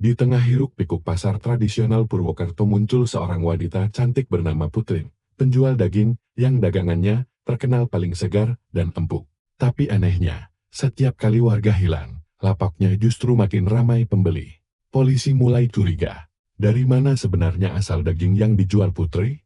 Di tengah hiruk-pikuk pasar tradisional Purwokerto muncul seorang wanita cantik bernama Putri, penjual daging yang dagangannya terkenal paling segar dan empuk. Tapi anehnya, setiap kali warga hilang, lapaknya justru makin ramai pembeli. Polisi mulai curiga. Dari mana sebenarnya asal daging yang dijual Putri?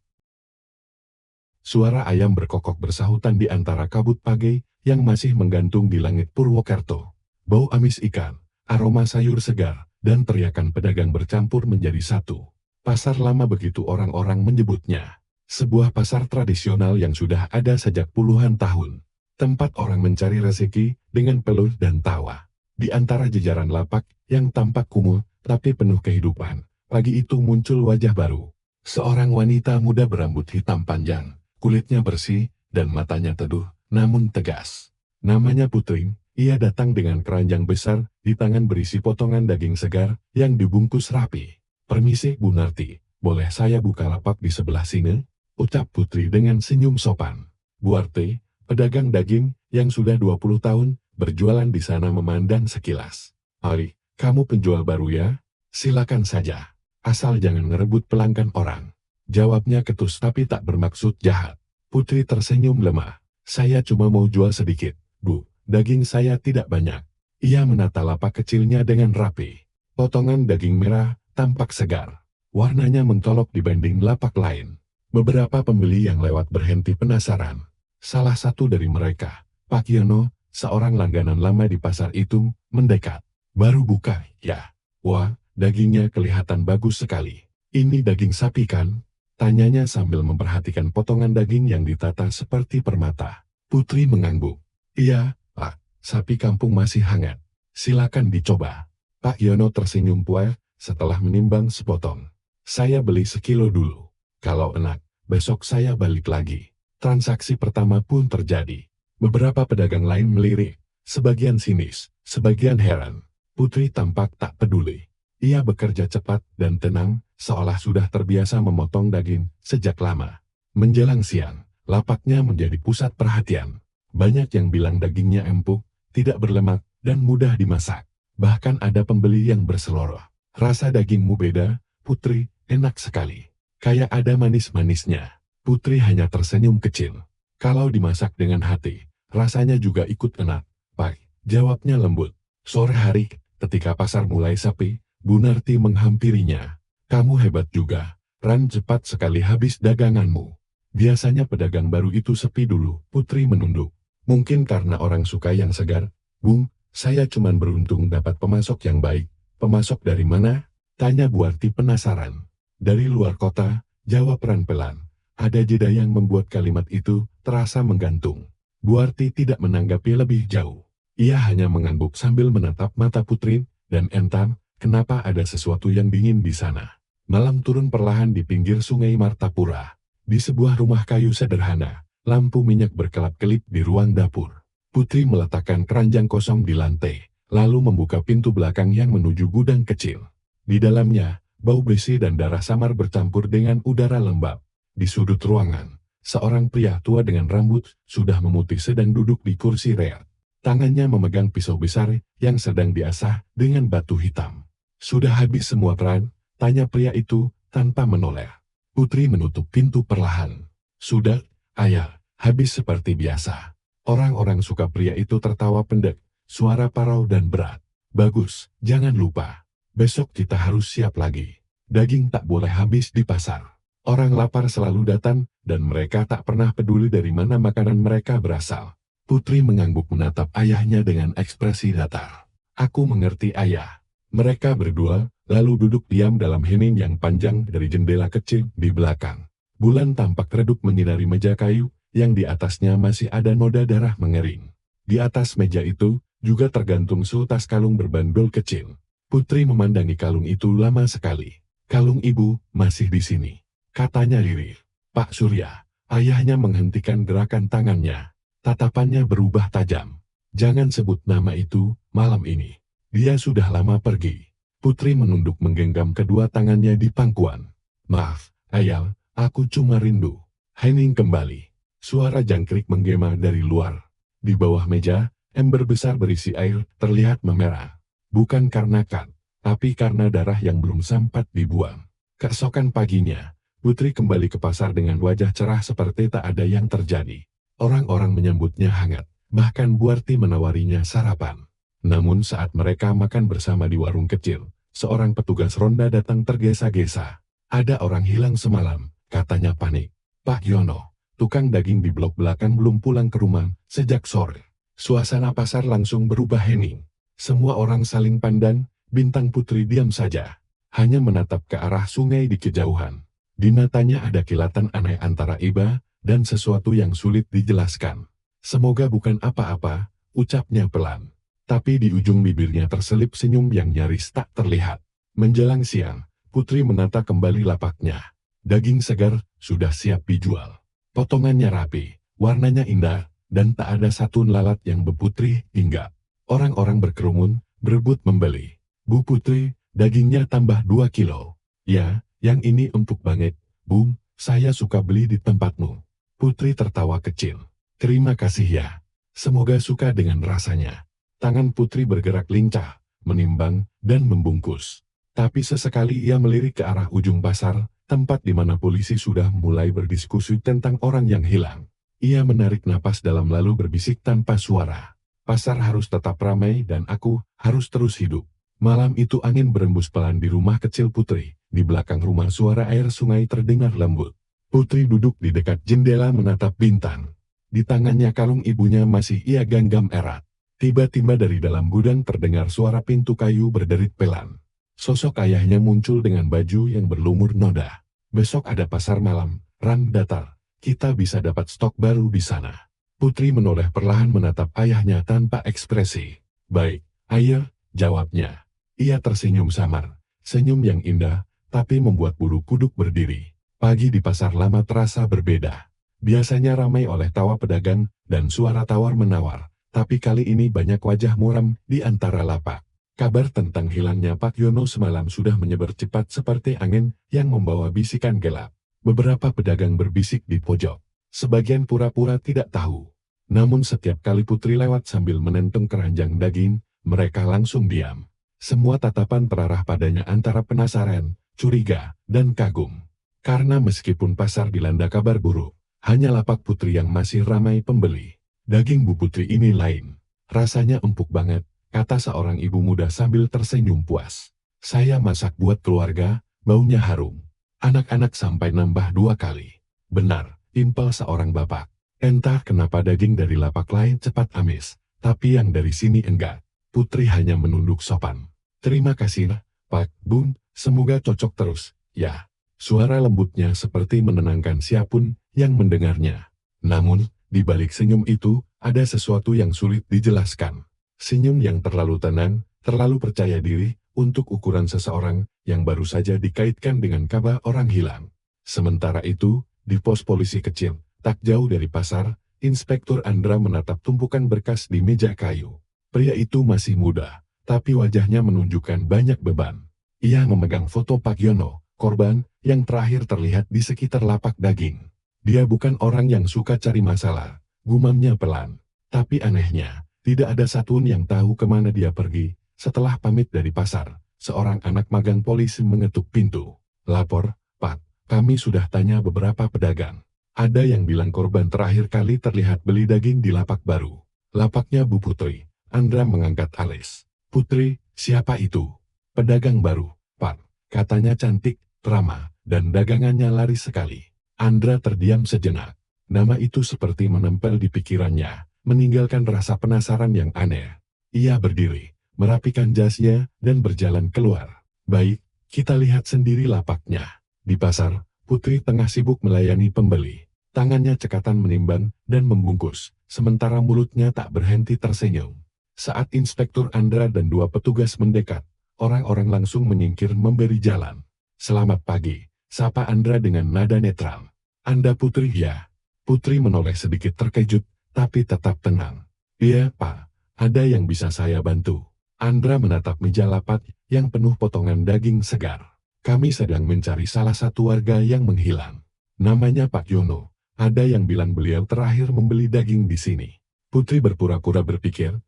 Suara ayam berkokok bersahutan di antara kabut pagi yang masih menggantung di langit Purwokerto. Bau amis ikan, aroma sayur segar, dan teriakan pedagang bercampur menjadi satu. Pasar lama begitu orang-orang menyebutnya. Sebuah pasar tradisional yang sudah ada sejak puluhan tahun. Tempat orang mencari rezeki dengan peluh dan tawa. Di antara jajaran lapak yang tampak kumuh tapi penuh kehidupan, pagi itu muncul wajah baru. Seorang wanita muda berambut hitam panjang, kulitnya bersih, dan matanya teduh, namun tegas. Namanya Putri. Ia datang dengan keranjang besar, di tangan berisi potongan daging segar, yang dibungkus rapi. "Permisi, Bu Narti, boleh saya buka lapak di sebelah sini?" ucap Putri dengan senyum sopan. Bu Arti, pedagang daging, yang sudah 20 tahun, berjualan di sana memandang sekilas. "Hari, kamu penjual baru ya? Silakan saja. Asal jangan ngerebut pelanggan orang." Jawabnya ketus tapi tak bermaksud jahat. Putri tersenyum lemah. "Saya cuma mau jual sedikit, Bu. Daging saya tidak banyak." Ia menata lapak kecilnya dengan rapi. Potongan daging merah tampak segar. Warnanya mencolok dibanding lapak lain. Beberapa pembeli yang lewat berhenti penasaran. Salah satu dari mereka, Pak Yono, seorang langganan lama di pasar itu, mendekat. "Baru buka, ya? Wah, dagingnya kelihatan bagus sekali. Ini daging sapi kan?" tanyanya sambil memperhatikan potongan daging yang ditata seperti permata. Putri mengangguk. "Iya, Pak, sapi kampung masih hangat. Silakan dicoba." Pak Yono tersenyum puas setelah menimbang sepotong. "Saya beli sekilo dulu. Kalau enak, besok saya balik lagi." Transaksi pertama pun terjadi. Beberapa pedagang lain melirik, sebagian sinis, sebagian heran. Putri tampak tak peduli. Ia bekerja cepat dan tenang, seolah sudah terbiasa memotong daging sejak lama. Menjelang siang, lapaknya menjadi pusat perhatian. Banyak yang bilang dagingnya empuk, tidak berlemak, dan mudah dimasak. Bahkan ada pembeli yang berseloroh. "Rasa dagingmu beda, Putri, enak sekali. Kayak ada manis-manisnya." Putri hanya tersenyum kecil. "Kalau dimasak dengan hati, rasanya juga ikut enak, Pak," jawabnya lembut. Sore hari, ketika pasar mulai sepi, Bu Narti menghampirinya. "Kamu hebat juga, Ran, cepat sekali habis daganganmu." Biasanya pedagang baru itu sepi dulu. Putri menunduk. "Mungkin karena orang suka yang segar, Bung, saya cuman beruntung dapat pemasok yang baik." "Pemasok dari mana?" tanya Bu Arti penasaran. "Dari luar kota," jawab Ran pelan. Ada jeda yang membuat kalimat itu terasa menggantung. Bu Arti tidak menanggapi lebih jauh. Ia hanya mengangguk sambil menatap mata Putri, dan entam, kenapa ada sesuatu yang dingin di sana. Malam turun perlahan di pinggir Sungai Martapura. Di sebuah rumah kayu sederhana, lampu minyak berkelap-kelip di ruang dapur. Putri meletakkan keranjang kosong di lantai, lalu membuka pintu belakang yang menuju gudang kecil. Di dalamnya, bau besi dan darah samar bercampur dengan udara lembab. Di sudut ruangan, seorang pria tua dengan rambut sudah memutih sedang duduk di kursi reak. Tangannya memegang pisau besar yang sedang diasah dengan batu hitam. "Sudah habis semua, Pran?" tanya pria itu tanpa menoleh. Putri menutup pintu perlahan. "Sudah, Ayah, habis seperti biasa." Orang-orang suka pria itu tertawa pendek, suara parau dan berat. "Bagus, jangan lupa. Besok kita harus siap lagi. Daging tak boleh habis di pasar. Orang lapar selalu datang, dan mereka tak pernah peduli dari mana makanan mereka berasal." Putri mengangguk menatap ayahnya dengan ekspresi datar. "Aku mengerti, Ayah." Mereka berdua lalu duduk diam dalam hening yang panjang dari jendela kecil di belakang. Bulan tampak redup menyinari meja kayu, yang di atasnya masih ada noda darah mengering. Di atas meja itu, juga tergantung seutas kalung berbandol kecil. Putri memandangi kalung itu lama sekali. "Kalung ibu masih di sini," katanya lirih. "Pak Surya." Ayahnya menghentikan gerakan tangannya. Tatapannya berubah tajam. "Jangan sebut nama itu malam ini. Dia sudah lama pergi." Putri menunduk menggenggam kedua tangannya di pangkuan. "Maaf, Ayah, aku cuma rindu." Hening kembali. Suara jangkrik menggema dari luar. Di bawah meja, ember besar berisi air terlihat memerah. "Bukan karena kan, tapi karena darah yang belum sempat dibuang. Keesokan paginya, Putri kembali ke pasar dengan wajah cerah seperti tak ada yang terjadi. Orang-orang menyambutnya hangat, bahkan Buarti menawarinya sarapan. Namun saat mereka makan bersama di warung kecil, seorang petugas ronda datang tergesa-gesa. Ada orang hilang semalam, katanya panik. Pak Yono, tukang daging di blok belakang belum pulang ke rumah sejak sore. Suasana pasar langsung berubah hening. Semua orang saling pandang, Bintang Putri diam saja. Hanya menatap ke arah sungai di kejauhan. Di matanya ada kilatan aneh antara iba dan sesuatu yang sulit dijelaskan. Semoga bukan apa-apa, ucapnya pelan. Tapi di ujung bibirnya terselip senyum yang nyaris tak terlihat. Menjelang siang, Putri menata kembali lapaknya. Daging segar sudah siap dijual. Potongannya rapi, warnanya indah, dan tak ada satu lalat yang Putri hinggap. Orang-orang berkerumun, berebut membeli. Bu Putri, dagingnya tambah 2 kilo. Ya, yang ini empuk banget, Bu, saya suka beli di tempatmu. Putri tertawa kecil. Terima kasih ya. Semoga suka dengan rasanya. Tangan Putri bergerak lincah, menimbang, dan membungkus. Tapi sesekali ia melirik ke arah ujung pasar, tempat di mana polisi sudah mulai berdiskusi tentang orang yang hilang. Ia menarik napas dalam lalu berbisik tanpa suara. Pasar harus tetap ramai dan aku harus terus hidup. Malam itu angin berembus pelan di rumah kecil Putri. Di belakang rumah suara air sungai terdengar lembut. Putri duduk di dekat jendela menatap bintang. Di tangannya kalung ibunya masih ia genggam erat. Tiba-tiba dari dalam gudang terdengar suara pintu kayu berderit pelan. Sosok ayahnya muncul dengan baju yang berlumur noda. Besok ada pasar malam, Rang datar. Kita bisa dapat stok baru di sana. Putri menoleh perlahan menatap ayahnya tanpa ekspresi. Baik, ayah, jawabnya. Ia tersenyum samar. Senyum yang indah, tapi membuat bulu kuduk berdiri. Pagi di pasar lama terasa berbeda. Biasanya ramai oleh tawa pedagang dan suara tawar-menawar. Tapi kali ini banyak wajah muram di antara lapak. Kabar tentang hilangnya Pak Yono semalam sudah menyebar cepat seperti angin yang membawa bisikan gelap. Beberapa pedagang berbisik di pojok. Sebagian pura-pura tidak tahu. Namun setiap kali Putri lewat sambil menenteng keranjang daging, mereka langsung diam. Semua tatapan terarah padanya antara penasaran, curiga, dan kagum. Karena meskipun pasar dilanda kabar buruk, hanya lapak Putri yang masih ramai pembeli. Daging Bu Putri ini lain. Rasanya empuk banget, kata seorang ibu muda sambil tersenyum puas. Saya masak buat keluarga, baunya harum. Anak-anak sampai nambah 2 kali. Benar, impel seorang bapak. Entah kenapa daging dari lapak lain cepat amis, tapi yang dari sini enggak. Putri hanya menunduk sopan. Terima kasih, Pak, Bun, semoga cocok terus, ya. Suara lembutnya seperti menenangkan siapapun yang mendengarnya. Namun, di balik senyum itu, ada sesuatu yang sulit dijelaskan. Senyum yang terlalu tenang, terlalu percaya diri, untuk ukuran seseorang yang baru saja dikaitkan dengan kabar orang hilang. Sementara itu, di pos polisi kecil, tak jauh dari pasar, Inspektur Andra menatap tumpukan berkas di meja kayu. Pria itu masih muda, tapi wajahnya menunjukkan banyak beban. Ia memegang foto Pak Yono, korban, yang terakhir terlihat di sekitar lapak daging. Dia bukan orang yang suka cari masalah, gumamnya pelan. Tapi anehnya, tidak ada satupun yang tahu kemana dia pergi. Setelah pamit dari pasar, seorang anak magang polisi mengetuk pintu. Lapor, Pak, kami sudah tanya beberapa pedagang. Ada yang bilang korban terakhir kali terlihat beli daging di lapak baru. Lapaknya Bu Putri. Andra mengangkat alis. Putri, siapa itu? Pedagang baru, Pak. Katanya cantik, ramah, dan dagangannya laris sekali. Andra terdiam sejenak. Nama itu seperti menempel di pikirannya, meninggalkan rasa penasaran yang aneh. Ia berdiri, merapikan jasnya, dan berjalan keluar. Baik, kita lihat sendiri lapaknya. Di pasar, Putri tengah sibuk melayani pembeli. Tangannya cekatan menimbang dan membungkus, sementara mulutnya tak berhenti tersenyum. Saat Inspektur Andra dan 2 petugas mendekat, orang-orang langsung menyingkir memberi jalan. Selamat pagi, sapa Andra dengan nada netral. Anda Putri ya? Putri menoleh sedikit terkejut, tapi tetap tenang. Iya Pak, ada yang bisa saya bantu. Andra menatap meja lapak yang penuh potongan daging segar. Kami sedang mencari salah satu warga yang menghilang. Namanya Pak Yono. Ada yang bilang beliau terakhir membeli daging di sini. Putri berpura-pura berpikir,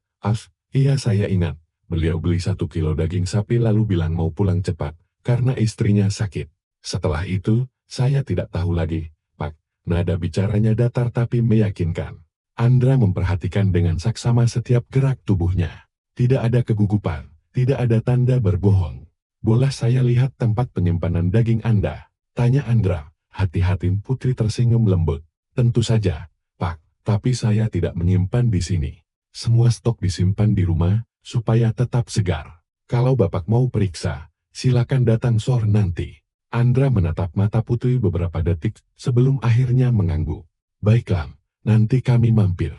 iya saya ingat, Beliau beli 1 kilo daging sapi lalu bilang mau pulang cepat, karena istrinya sakit. Setelah itu, saya tidak tahu lagi, Pak. Nada bicaranya datar tapi meyakinkan. Andra memperhatikan dengan saksama setiap gerak tubuhnya. Tidak ada kegugupan, tidak ada tanda berbohong. Boleh saya lihat tempat penyimpanan daging Anda? Tanya Andra. Hati-hati, Putri tersenyum lembut. Tentu saja, Pak, tapi saya tidak menyimpan di sini. Semua stok disimpan di rumah, supaya tetap segar. Kalau Bapak mau periksa, silakan datang sore nanti. Andra menatap mata Putri beberapa detik sebelum akhirnya mengangguk. Baiklah, nanti kami mampir.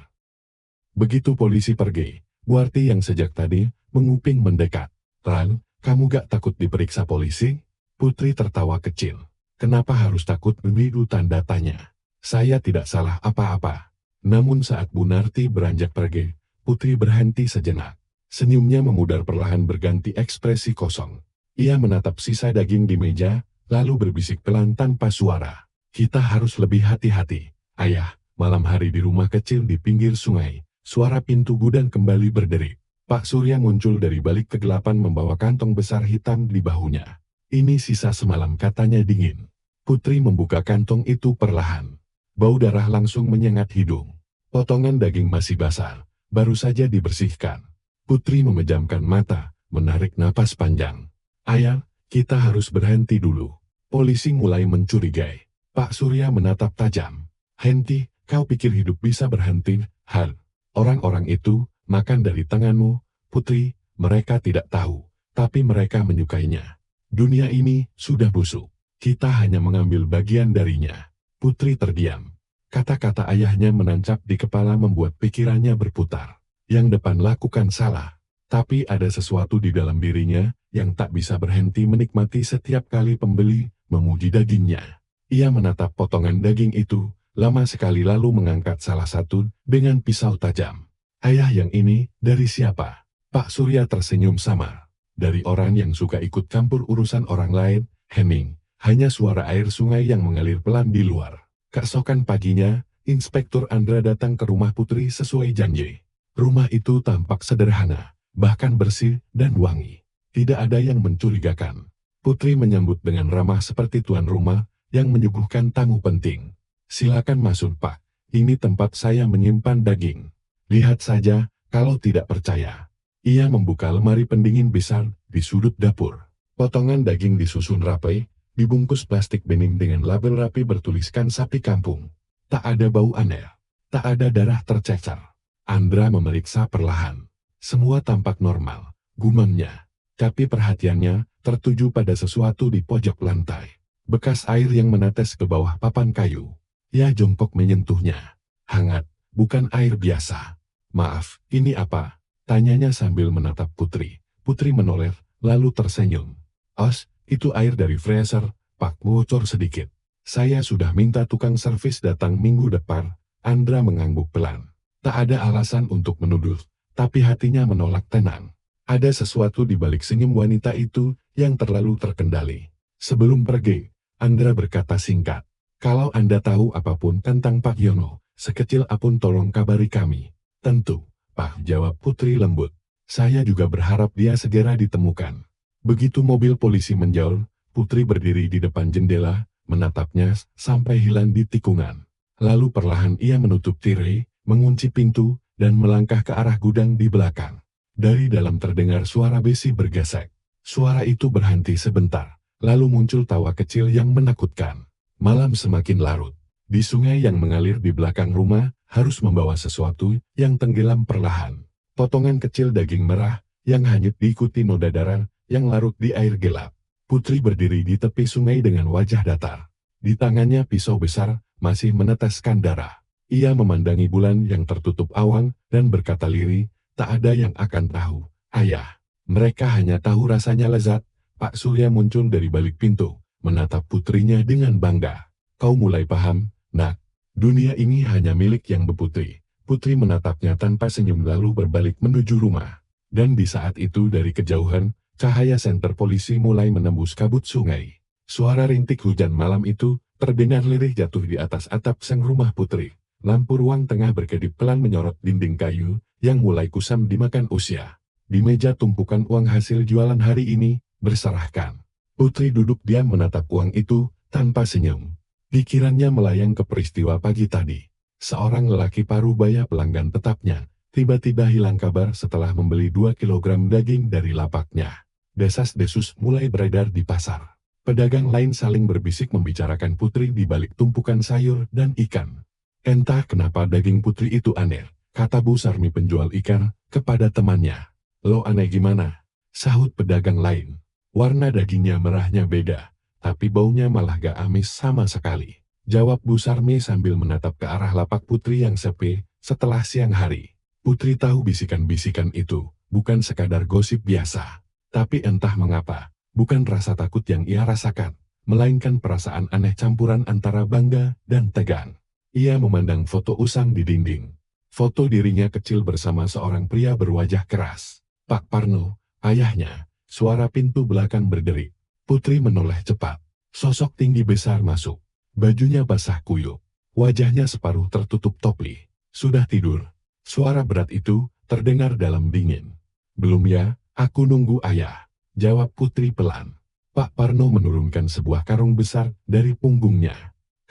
Begitu polisi pergi, Buarti yang sejak tadi menguping mendekat. Ran, kamu gak takut diperiksa polisi? Putri tertawa kecil. Kenapa harus takut? Biru tanda tanya. Saya tidak salah apa-apa. Namun saat Bu Narti beranjak pergi, Putri berhenti sejenak. Senyumnya memudar perlahan berganti ekspresi kosong. Ia menatap sisa daging di meja, lalu berbisik pelan tanpa suara. Kita harus lebih hati-hati. Ayah, malam hari di rumah kecil di pinggir sungai, suara pintu gudang kembali berderik. Pak Surya muncul dari balik kegelapan membawa kantong besar hitam di bahunya. Ini sisa semalam, katanya dingin. Putri membuka kantong itu perlahan. Bau darah langsung menyengat hidung. Potongan daging masih basah, baru saja dibersihkan. Putri memejamkan mata, menarik napas panjang. Ayah, kita harus berhenti dulu. Polisi mulai mencurigai. Pak Surya menatap tajam. Henti, kau pikir hidup bisa berhenti? Hal, orang-orang itu makan dari tanganmu, Putri. Mereka tidak tahu, tapi mereka menyukainya. Dunia ini sudah busuk. Kita hanya mengambil bagian darinya. Putri terdiam. Kata-kata ayahnya menancap di kepala membuat pikirannya berputar. Yang depan lakukan salah, tapi ada sesuatu di dalam dirinya yang tak bisa berhenti menikmati setiap kali pembeli memuji dagingnya. Ia menatap potongan daging itu, lama sekali lalu mengangkat salah satu dengan pisau tajam. Ayah, yang ini dari siapa? Pak Surya tersenyum samar. Dari orang yang suka ikut campur urusan orang lain, Henning. Hanya suara air sungai yang mengalir pelan di luar. Keesokan paginya, Inspektur Andra datang ke rumah Putri sesuai janji. Rumah itu tampak sederhana, bahkan bersih dan wangi. Tidak ada yang mencurigakan. Putri menyambut dengan ramah seperti tuan rumah yang menyuguhkan tamu penting. Silakan masuk, Pak. Ini tempat saya menyimpan daging. Lihat saja, kalau tidak percaya. Ia membuka lemari pendingin besar di sudut dapur. Potongan daging disusun rapi, dibungkus plastik bening dengan label rapi bertuliskan sapi kampung. Tak ada bau aneh, tak ada darah tercecer. Andra memeriksa perlahan. Semua tampak normal, gumamnya. Tapi perhatiannya tertuju pada sesuatu di pojok lantai. Bekas air yang menetes ke bawah papan kayu. Ia jongkok menyentuhnya. Hangat, bukan air biasa. Maaf, ini apa? Tanyanya sambil menatap Putri. Putri menoleh, lalu tersenyum. Os, itu air dari freezer, Pak. Bocor sedikit. Saya sudah minta tukang servis datang minggu depan. Andra mengangguk pelan. Tak ada alasan untuk menuduh, tapi hatinya menolak tenang. Ada sesuatu di balik senyum wanita itu yang terlalu terkendali. Sebelum pergi, Andra berkata singkat. Kalau Anda tahu apapun tentang Pak Yono, sekecil apapun tolong kabari kami. Tentu, Pak, jawab Putri lembut. Saya juga berharap dia segera ditemukan. Begitu mobil polisi menjauh, Putri berdiri di depan jendela, menatapnya sampai hilang di tikungan. Lalu perlahan ia menutup tirai, mengunci pintu, dan melangkah ke arah gudang di belakang. Dari dalam terdengar suara besi bergesek. Suara itu berhenti sebentar, lalu muncul tawa kecil yang menakutkan. Malam semakin larut. Di sungai yang mengalir di belakang rumah, harus membawa sesuatu yang tenggelam perlahan. Potongan kecil daging merah, yang hanyut diikuti noda darah, yang larut di air gelap. Putri berdiri di tepi sungai dengan wajah datar. Di tangannya pisau besar, masih meneteskan darah. Ia memandangi bulan yang tertutup awan, dan berkata lirih, tak ada yang akan tahu, Ayah. Mereka hanya tahu rasanya lezat. Pak Surya muncul dari balik pintu, menatap putrinya dengan bangga. Kau mulai paham, Nak. Dunia ini hanya milik yang beputri. Putri menatapnya tanpa senyum lalu berbalik menuju rumah. Dan di saat itu dari kejauhan, cahaya senter polisi mulai menembus kabut sungai. Suara rintik hujan malam itu terdengar lirih jatuh di atas atap sang rumah Putri. Lampu ruang tengah berkedip pelan menyorot dinding kayu yang mulai kusam dimakan usia. Di meja tumpukan uang hasil jualan hari ini, berserahkan. Putri duduk diam menatap uang itu, tanpa senyum. Pikirannya melayang ke peristiwa pagi tadi. Seorang lelaki parubaya pelanggan tetapnya, tiba-tiba hilang kabar setelah membeli 2 kilogram daging dari lapaknya. Desas-desus mulai beredar di pasar. Pedagang lain saling berbisik membicarakan Putri di balik tumpukan sayur dan ikan. Entah kenapa daging Putri itu aneh, kata Bu Sarmi penjual ikan, kepada temannya. Lo aneh gimana? Sahut pedagang lain. Warna dagingnya merahnya beda, tapi baunya malah gak amis sama sekali. Jawab Bu Sarmi sambil menatap ke arah lapak Putri yang sepi, setelah siang hari. Putri tahu bisikan-bisikan itu, bukan sekadar gosip biasa. Tapi entah mengapa, bukan rasa takut yang ia rasakan, melainkan perasaan aneh campuran antara bangga dan tegang. Ia memandang foto usang di dinding. Foto dirinya kecil bersama seorang pria berwajah keras. Pak Parno, ayahnya. Suara pintu belakang berderik. Putri menoleh cepat. Sosok tinggi besar masuk. Bajunya basah kuyup. Wajahnya separuh tertutup topi. Sudah tidur. Suara berat itu terdengar dalam dingin. Belum ya, aku nunggu ayah. Jawab Putri pelan. Pak Parno menurunkan sebuah karung besar dari punggungnya.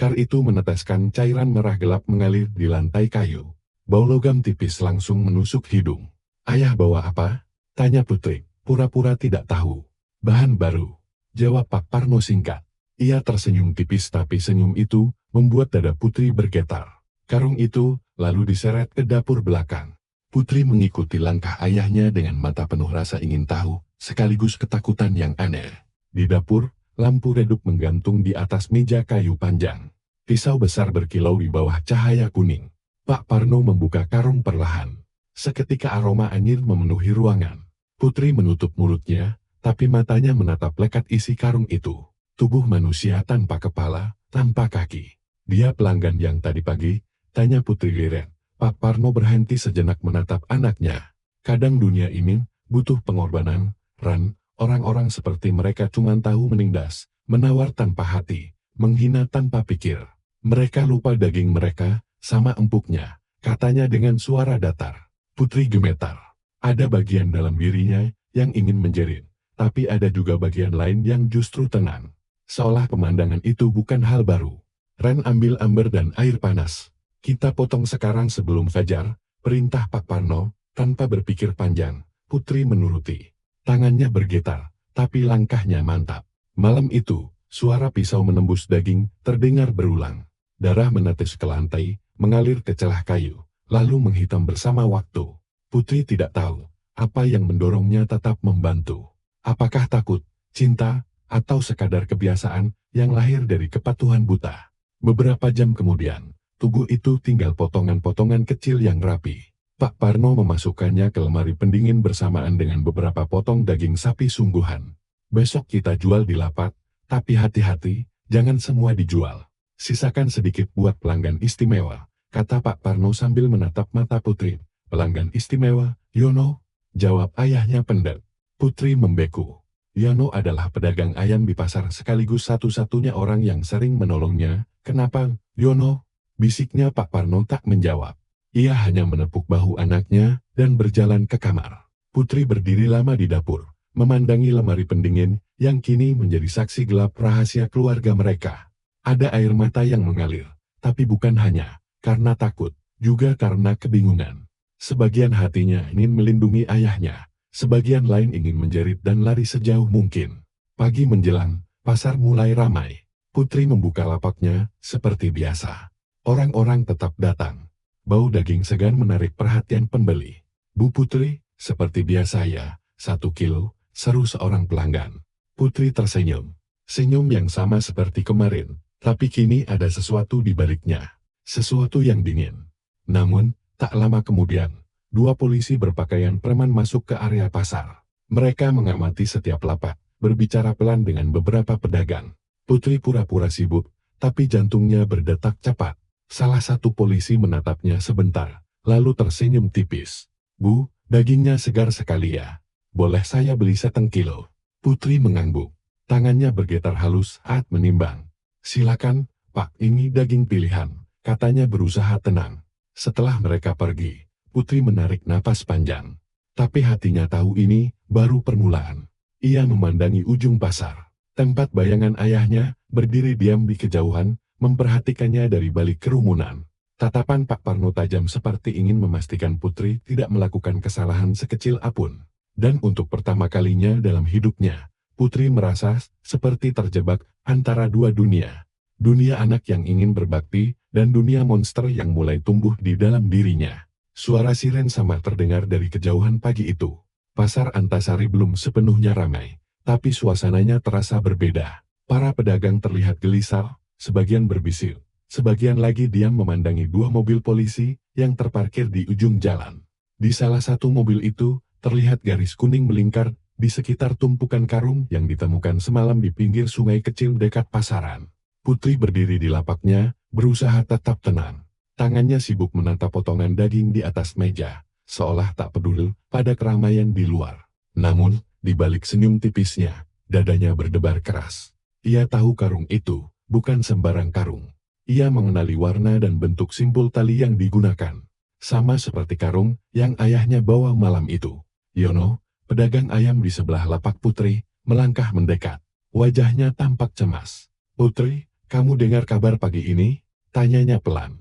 Kar itu meneteskan cairan merah gelap mengalir di lantai kayu. Bau logam tipis langsung menusuk hidung. Ayah bawa apa? Tanya Putri. Pura-pura tidak tahu. Bahan baru. Jawab Pak Parno singkat. Ia tersenyum tipis tapi senyum itu membuat dada Putri bergetar. Karung itu lalu diseret ke dapur belakang. Putri mengikuti langkah ayahnya dengan mata penuh rasa ingin tahu, sekaligus ketakutan yang aneh. Di dapur, lampu redup menggantung di atas meja kayu panjang. Pisau besar berkilau di bawah cahaya kuning. Pak Parno membuka karung perlahan. Seketika aroma anyir memenuhi ruangan. Putri menutup mulutnya, tapi matanya menatap lekat isi karung itu. Tubuh manusia tanpa kepala, tanpa kaki. Dia pelanggan yang tadi pagi, tanya Putri liret. Pak Parno berhenti sejenak menatap anaknya. Kadang dunia ini butuh pengorbanan, Ran. Orang-orang seperti mereka cuma tahu menindas, menawar tanpa hati, menghina tanpa pikir. Mereka lupa daging mereka, sama empuknya, katanya dengan suara datar. Putri gemetar. Ada bagian dalam dirinya yang ingin menjerit, tapi ada juga bagian lain yang justru tenang. Seolah pemandangan itu bukan hal baru. Ren ambil ember dan air panas. Kita potong sekarang sebelum fajar, perintah Pak Parno, tanpa berpikir panjang. Putri menuruti. Tangannya bergetar, tapi langkahnya mantap. Malam itu, suara pisau menembus daging terdengar berulang. Darah menetes ke lantai, mengalir ke celah kayu, lalu menghitam bersama waktu. Putri tidak tahu apa yang mendorongnya tetap membantu. Apakah takut, cinta, atau sekadar kebiasaan yang lahir dari kepatuhan buta. Beberapa jam kemudian, tubuh itu tinggal potongan-potongan kecil yang rapi. Pak Parno memasukkannya ke lemari pendingin bersamaan dengan beberapa potong daging sapi sungguhan. Besok kita jual di lapak, tapi hati-hati, jangan semua dijual. Sisakan sedikit buat pelanggan istimewa, kata Pak Parno sambil menatap mata Putri. Pelanggan istimewa, Yono, jawab ayahnya pendat. Putri membeku. Yono adalah pedagang ayam di pasar sekaligus satu-satunya orang yang sering menolongnya. Kenapa, Yono? Bisiknya Pak Parno tak menjawab. Ia hanya menepuk bahu anaknya dan berjalan ke kamar. Putri berdiri lama di dapur, memandangi lemari pendingin yang kini menjadi saksi gelap rahasia keluarga mereka. Ada air mata yang mengalir, tapi bukan hanya karena takut, juga karena kebingungan. Sebagian hatinya ingin melindungi ayahnya, sebagian lain ingin menjerit dan lari sejauh mungkin. Pagi menjelang, pasar mulai ramai. Putri membuka lapaknya, seperti biasa. Orang-orang tetap datang. Bau daging segan menarik perhatian pembeli. Bu Putri, seperti biasa ya, 1 kilo, seru seorang pelanggan. Putri tersenyum. Senyum yang sama seperti kemarin, tapi kini ada sesuatu di baliknya. Sesuatu yang dingin. Namun, tak lama kemudian, 2 polisi berpakaian preman masuk ke area pasar. Mereka mengamati setiap lapak, berbicara pelan dengan beberapa pedagang. Putri pura-pura sibuk, tapi jantungnya berdetak cepat. Salah satu polisi menatapnya sebentar, lalu tersenyum tipis. Bu, dagingnya segar sekali ya. Boleh saya beli 1 kilo? Putri mengangguk. Tangannya bergetar halus saat menimbang. Silakan, Pak, ini daging pilihan, katanya berusaha tenang. Setelah mereka pergi, Putri menarik napas panjang. Tapi hatinya tahu ini baru permulaan. Ia memandangi ujung pasar. Tempat bayangan ayahnya berdiri diam di kejauhan, memperhatikannya dari balik kerumunan. Tatapan Pak Parno tajam seperti ingin memastikan Putri tidak melakukan kesalahan sekecil apapun. Dan untuk pertama kalinya dalam hidupnya, Putri merasa seperti terjebak antara dua dunia. Dunia anak yang ingin berbakti, dan dunia monster yang mulai tumbuh di dalam dirinya. Suara siren samar terdengar dari kejauhan pagi itu. Pasar Antasari belum sepenuhnya ramai, tapi suasananya terasa berbeda. Para pedagang terlihat gelisah, sebagian berbisik, sebagian lagi diam memandangi dua mobil polisi yang terparkir di ujung jalan. Di salah satu mobil itu, terlihat garis kuning melingkar di sekitar tumpukan karung yang ditemukan semalam di pinggir sungai kecil dekat pasaran. Putri berdiri di lapaknya, berusaha tetap tenang. Tangannya sibuk menatap potongan daging di atas meja, seolah tak peduli pada keramaian di luar. Namun, di balik senyum tipisnya, dadanya berdebar keras. Ia tahu karung itu bukan sembarang karung. Ia mengenali warna dan bentuk simpul tali yang digunakan. Sama seperti karung yang ayahnya bawa malam itu. Yono, pedagang ayam di sebelah lapak Putri, melangkah mendekat. Wajahnya tampak cemas. "Putri, kamu dengar kabar pagi ini?" tanyanya pelan.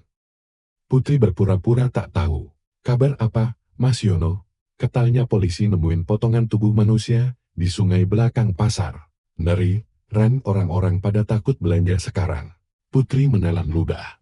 Putri berpura-pura tak tahu. "Kabar apa, Mas Yono?" Ketalnya polisi nemuin potongan tubuh manusia di sungai belakang pasar. "Neri, Ran, orang-orang pada takut belanja sekarang." Putri menelan ludah.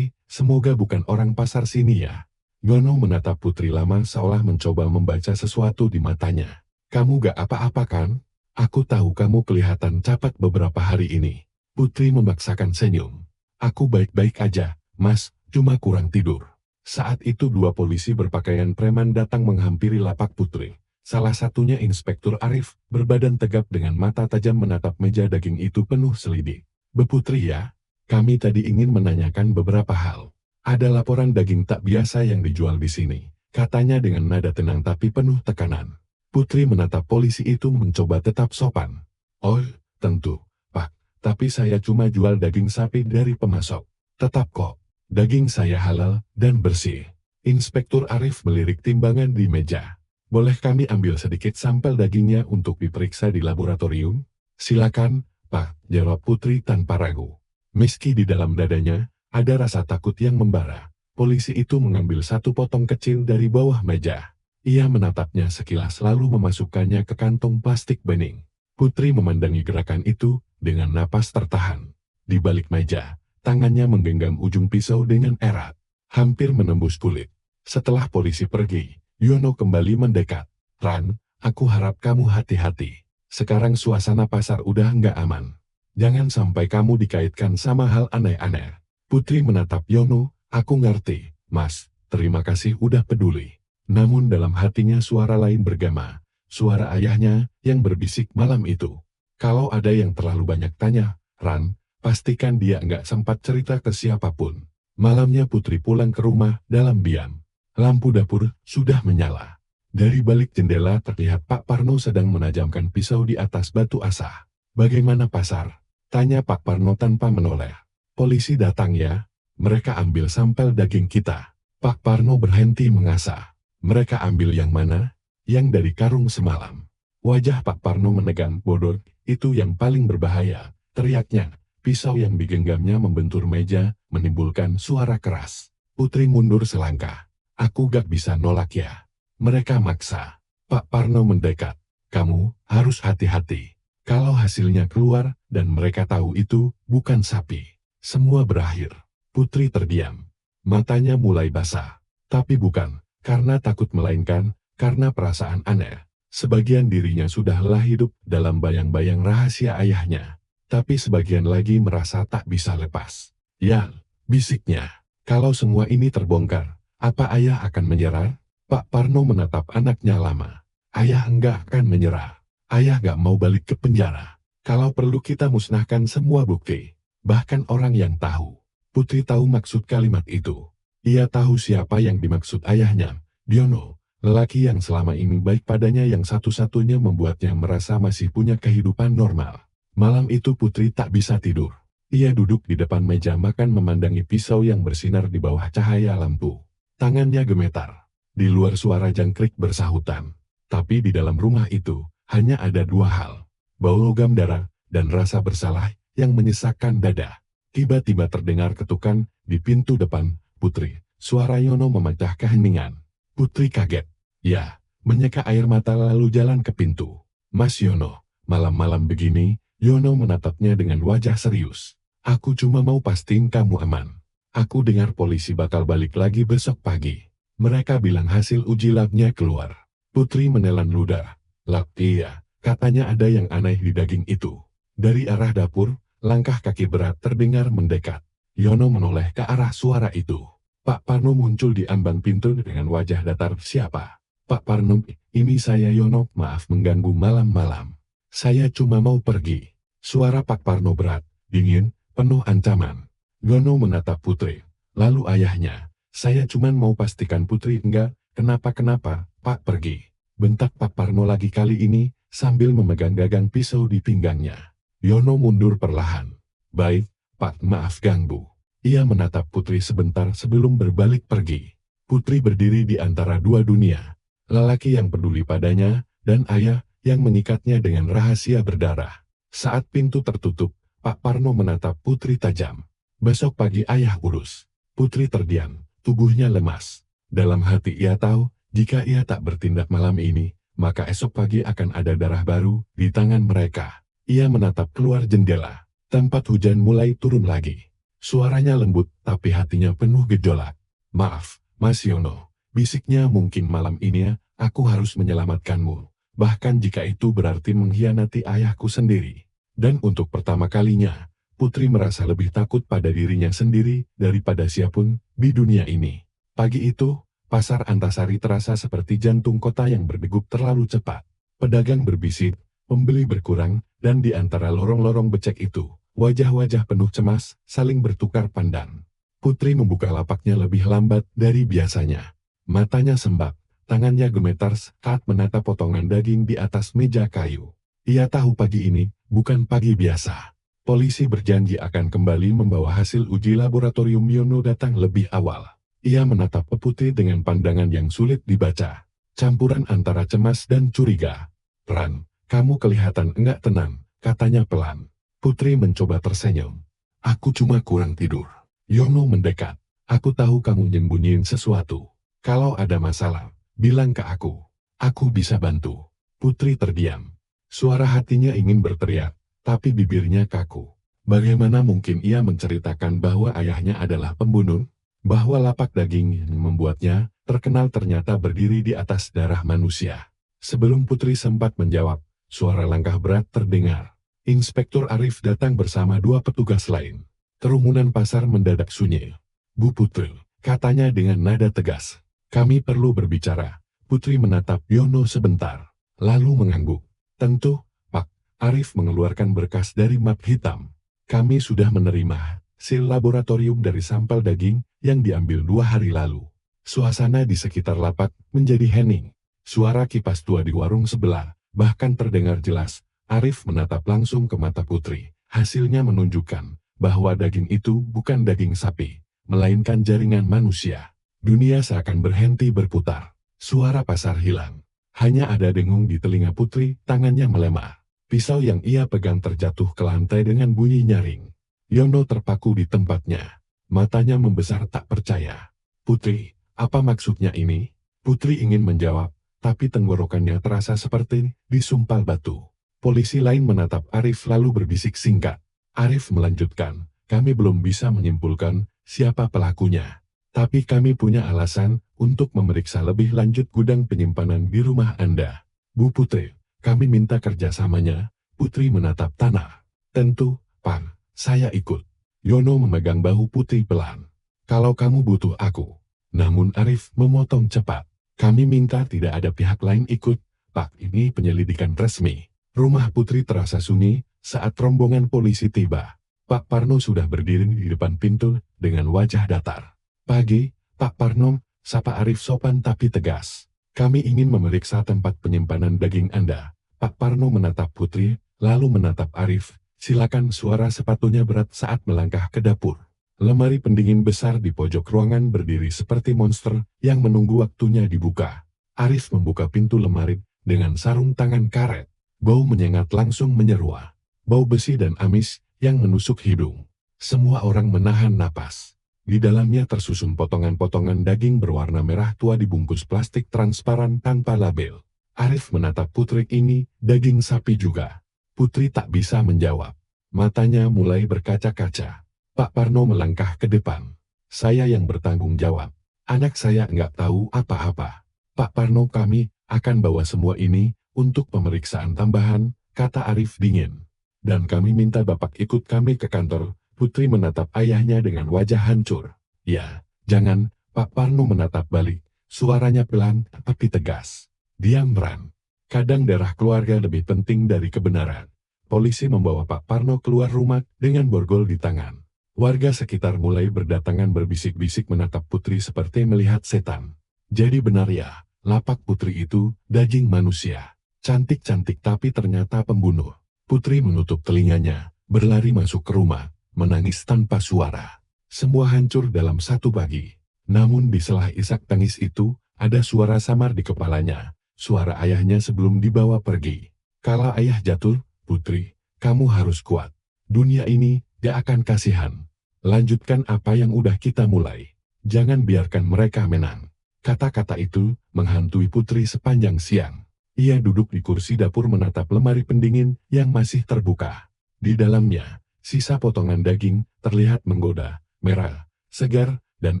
Semoga bukan orang pasar sini ya." Yono menatap Putri lama seolah mencoba membaca sesuatu di matanya. "Kamu gak apa-apa kan? Aku tahu kamu kelihatan capek beberapa hari ini." Putri memaksakan senyum. "Aku baik-baik aja, Mas, cuma kurang tidur." Saat itu dua polisi berpakaian preman datang menghampiri lapak Putri. Salah satunya Inspektur Arif, berbadan tegap dengan mata tajam menatap meja daging itu penuh selidik. "Bu Putri ya, kami tadi ingin menanyakan beberapa hal. Ada laporan daging tak biasa yang dijual di sini," katanya dengan nada tenang tapi penuh tekanan. Putri menatap polisi itu mencoba tetap sopan. "Oh, tentu, Pak, tapi saya cuma jual daging sapi dari pemasok. Tetap kok. Daging saya halal dan bersih." Inspektur Arif melirik timbangan di meja. "Boleh kami ambil sedikit sampel dagingnya untuk diperiksa di laboratorium?" "Silakan, Pak," jawab Putri tanpa ragu. Meski di dalam dadanya ada rasa takut yang membara, polisi itu mengambil satu potong kecil dari bawah meja. Ia menatapnya sekilas lalu memasukkannya ke kantong plastik bening. Putri memandangi gerakan itu dengan napas tertahan. Di balik meja, tangannya menggenggam ujung pisau dengan erat, hampir menembus kulit. Setelah polisi pergi, Yono kembali mendekat. "Ran, aku harap kamu hati-hati. Sekarang suasana pasar udah nggak aman. Jangan sampai kamu dikaitkan sama hal aneh-aneh." Putri menatap Yono. "Aku ngerti, Mas. Terima kasih udah peduli." Namun dalam hatinya suara lain bergema. Suara ayahnya yang berbisik malam itu. "Kalau ada yang terlalu banyak tanya, Ran, pastikan dia nggak sempat cerita ke siapapun." Malamnya Putri pulang ke rumah dalam diam. Lampu dapur sudah menyala. Dari balik jendela terlihat Pak Parno sedang menajamkan pisau di atas batu asah. "Bagaimana pasar?" tanya Pak Parno tanpa menoleh. "Polisi datang ya. Mereka ambil sampel daging kita." Pak Parno berhenti mengasah. "Mereka ambil yang mana?" "Yang dari karung semalam." Wajah Pak Parno menegang. "Bodoh, itu yang paling berbahaya," teriaknya. Pisau yang digenggamnya membentur meja, menimbulkan suara keras. Putri mundur selangkah. "Aku gak bisa nolak ya. Mereka maksa." Pak Parno mendekat. "Kamu harus hati-hati. Kalau hasilnya keluar, dan mereka tahu itu bukan sapi, semua berakhir." Putri terdiam. Matanya mulai basah. Tapi bukan karena takut, melainkan karena perasaan aneh. Sebagian dirinya sudah lelah hidup dalam bayang-bayang rahasia ayahnya. Tapi sebagian lagi merasa tak bisa lepas. "Ya," bisiknya, "kalau semua ini terbongkar, apa ayah akan menyerah?" Pak Parno menatap anaknya lama. "Ayah enggak akan menyerah. Ayah gak mau balik ke penjara. Kalau perlu kita musnahkan semua bukti, bahkan orang yang tahu." Putri tahu maksud kalimat itu. Ia tahu siapa yang dimaksud ayahnya, Yono, lelaki yang selama ini baik padanya, yang satu-satunya membuatnya merasa masih punya kehidupan normal. Malam itu Putri tak bisa tidur. Ia duduk di depan meja makan memandangi pisau yang bersinar di bawah cahaya lampu. Tangannya gemetar. Di luar suara jangkrik bersahutan. Tapi di dalam rumah itu, hanya ada dua hal. Bau logam darah, dan rasa bersalah yang menyesakkan dada. Tiba-tiba terdengar ketukan di pintu depan Putri. Suara Yono memecah keheningan. Putri kaget. Ya, menyeka air mata lalu jalan ke pintu. Mas Yono, malam-malam begini, Yono menatapnya dengan wajah serius. Aku cuma mau pastiin kamu aman. Aku dengar polisi bakal balik lagi besok pagi. Mereka bilang hasil uji labnya keluar. Putri menelan ludah. Lab iya, katanya ada yang aneh di daging itu. Dari arah dapur, langkah kaki berat terdengar mendekat. Yono menoleh ke arah suara itu. Pak Parno muncul di ambang pintu dengan wajah datar. Siapa? Pak Parno, ini saya Yono, maaf mengganggu malam-malam. Saya cuma mau pergi. Suara Pak Parno berat, dingin, penuh ancaman. Yono menatap Putri. Lalu ayahnya, saya cuma mau pastikan Putri enggak kenapa-kenapa, Pak pergi. Bentak Pak Parno lagi kali ini, sambil memegang gagang pisau di pinggangnya. Yono mundur perlahan. Baik, Pak, maaf ganggu. Ia menatap Putri sebentar sebelum berbalik pergi. Putri berdiri di antara dua dunia. Lelaki yang peduli padanya, dan ayah yang mengikatnya dengan rahasia berdarah. Saat pintu tertutup, Pak Parno menatap Putri tajam. Besok pagi ayah urus. Putri terdiam, tubuhnya lemas. Dalam hati ia tahu, jika ia tak bertindak malam ini, maka esok pagi akan ada darah baru di tangan mereka. Ia menatap keluar jendela. Tempat hujan mulai turun lagi. Suaranya lembut, tapi hatinya penuh gejolak. Maaf, Mas Yono. Bisiknya mungkin malam ini aku harus menyelamatkanmu. Bahkan jika itu berarti mengkhianati ayahku sendiri. Dan untuk pertama kalinya, Putri merasa lebih takut pada dirinya sendiri daripada siapapun di dunia ini. Pagi itu, pasar Antasari terasa seperti jantung kota yang berdegup terlalu cepat. Pedagang berbisik, pembeli berkurang, dan di antara lorong-lorong becek itu, wajah-wajah penuh cemas saling bertukar pandang. Putri membuka lapaknya lebih lambat dari biasanya. Matanya sembab, tangannya gemetar saat menatap potongan daging di atas meja kayu. Ia tahu pagi ini bukan pagi biasa. Polisi berjanji akan kembali membawa hasil uji laboratorium. Yono datang lebih awal. Ia menatap Putri dengan pandangan yang sulit dibaca. Campuran antara cemas dan curiga. Ran, kamu kelihatan enggak tenang, katanya pelan. Putri mencoba tersenyum. Aku cuma kurang tidur. Yono mendekat. Aku tahu kamu nyembunyiin sesuatu. Kalau ada masalah, bilang ke aku. Aku bisa bantu. Putri terdiam. Suara hatinya ingin berteriak, tapi bibirnya kaku. Bagaimana mungkin ia menceritakan bahwa ayahnya adalah pembunuh? Bahwa lapak daging yang membuatnya terkenal ternyata berdiri di atas darah manusia. Sebelum Putri sempat menjawab, suara langkah berat terdengar. Inspektur Arif datang bersama dua petugas lain. Kerumunan pasar mendadak sunyi. Bu Putri, katanya dengan nada tegas. Kami perlu berbicara. Putri menatap Yono sebentar, lalu mengangguk. Tentu, Pak. Arif mengeluarkan berkas dari map hitam. Kami sudah menerima hasil laboratorium dari sampel daging yang diambil 2 hari lalu. Suasana di sekitar lapak menjadi hening. Suara kipas tua di warung sebelah bahkan terdengar jelas. Arif menatap langsung ke mata Putri. Hasilnya menunjukkan bahwa daging itu bukan daging sapi, melainkan jaringan manusia. Dunia seakan berhenti berputar. Suara pasar hilang. Hanya ada dengung di telinga Putri, tangannya melemah. Pisau yang ia pegang terjatuh ke lantai dengan bunyi nyaring. Yono terpaku di tempatnya. Matanya membesar tak percaya. Putri, apa maksudnya ini? Putri ingin menjawab, tapi tenggorokannya terasa seperti disumpal batu. Polisi lain menatap Arif lalu berbisik singkat. Arif melanjutkan, kami belum bisa menyimpulkan siapa pelakunya. Tapi kami punya alasan untuk memeriksa lebih lanjut gudang penyimpanan di rumah Anda. Bu Putri, kami minta kerjasamanya. Putri menatap tanah. Tentu, Pak, saya ikut. Yono memegang bahu Putri pelan. Kalau kamu butuh aku. Namun Arif memotong cepat. Kami minta tidak ada pihak lain ikut, Pak, ini penyelidikan resmi. Rumah Putri terasa sunyi saat rombongan polisi tiba. Pak Parno sudah berdiri di depan pintu dengan wajah datar. Pagi, Pak Parno, sapa Arif sopan tapi tegas. Kami ingin memeriksa tempat penyimpanan daging Anda. Pak Parno menatap Putri, lalu menatap Arif. Silakan. Suara sepatunya berat saat melangkah ke dapur. Lemari pendingin besar di pojok ruangan berdiri seperti monster yang menunggu waktunya dibuka. Arif membuka pintu lemari dengan sarung tangan karet. Bau menyengat langsung menyeruak. Bau besi dan amis yang menusuk hidung. Semua orang menahan napas. Di dalamnya tersusun potongan-potongan daging berwarna merah tua dibungkus plastik transparan tanpa label. Arif menatap Putri ini, daging sapi juga. Putri tak bisa menjawab. Matanya mulai berkaca-kaca. Pak Parno melangkah ke depan. Saya yang bertanggung jawab. Anak saya nggak tahu apa-apa. Pak Parno, kami akan bawa semua ini untuk pemeriksaan tambahan, kata Arif dingin. Dan kami minta Bapak ikut kami ke kantor. Putri menatap ayahnya dengan wajah hancur. Ya, jangan, Pak Parno menatap balik. Suaranya pelan tapi tegas. Diam, Ran. Kadang darah keluarga lebih penting dari kebenaran. Polisi membawa Pak Parno keluar rumah dengan borgol di tangan. Warga sekitar mulai berdatangan berbisik-bisik menatap Putri seperti melihat setan. Jadi benar ya, lapak Putri itu daging manusia. Cantik-cantik tapi ternyata pembunuh. Putri menutup telinganya, berlari masuk ke rumah, menangis tanpa suara. Semua hancur dalam satu pagi. Namun di sela isak tangis itu, ada suara samar di kepalanya. Suara ayahnya sebelum dibawa pergi. Kala ayah jatuh, Putri, kamu harus kuat. Dunia ini gak akan kasihan. Lanjutkan apa yang udah kita mulai. Jangan biarkan mereka menang. Kata-kata itu menghantui Putri sepanjang siang. Ia duduk di kursi dapur menatap lemari pendingin yang masih terbuka. Di dalamnya, sisa potongan daging terlihat menggoda, merah, segar, dan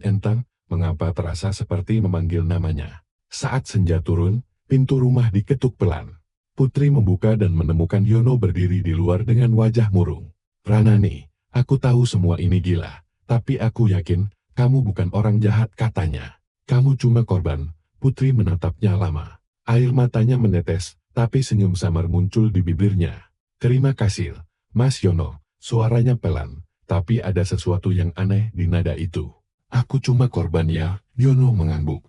entang. Mengapa terasa seperti memanggil namanya. Saat senja turun, pintu rumah diketuk pelan. Putri membuka dan menemukan Yono berdiri di luar dengan wajah murung. Ranani, aku tahu semua ini gila, tapi aku yakin kamu bukan orang jahat, katanya. Kamu cuma korban. Putri menatapnya lama. Air matanya menetes, tapi senyum samar muncul di bibirnya. Terima kasih, Mas Yono. Suaranya pelan, tapi ada sesuatu yang aneh di nada itu. Aku cuma korban ya, Yono mengangguk.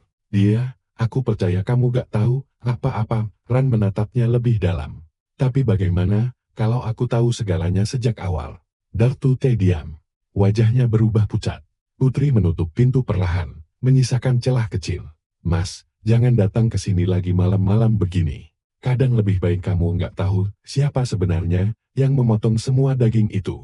Aku percaya kamu gak tahu apa-apa. Ran menatapnya lebih dalam. Tapi bagaimana kalau aku tahu segalanya sejak awal? Dartu Teh diam. Wajahnya berubah pucat. Putri menutup pintu perlahan, menyisakan celah kecil. Mas, jangan datang ke sini lagi malam-malam begini. Kadang lebih baik kamu nggak tahu siapa sebenarnya yang memotong semua daging itu.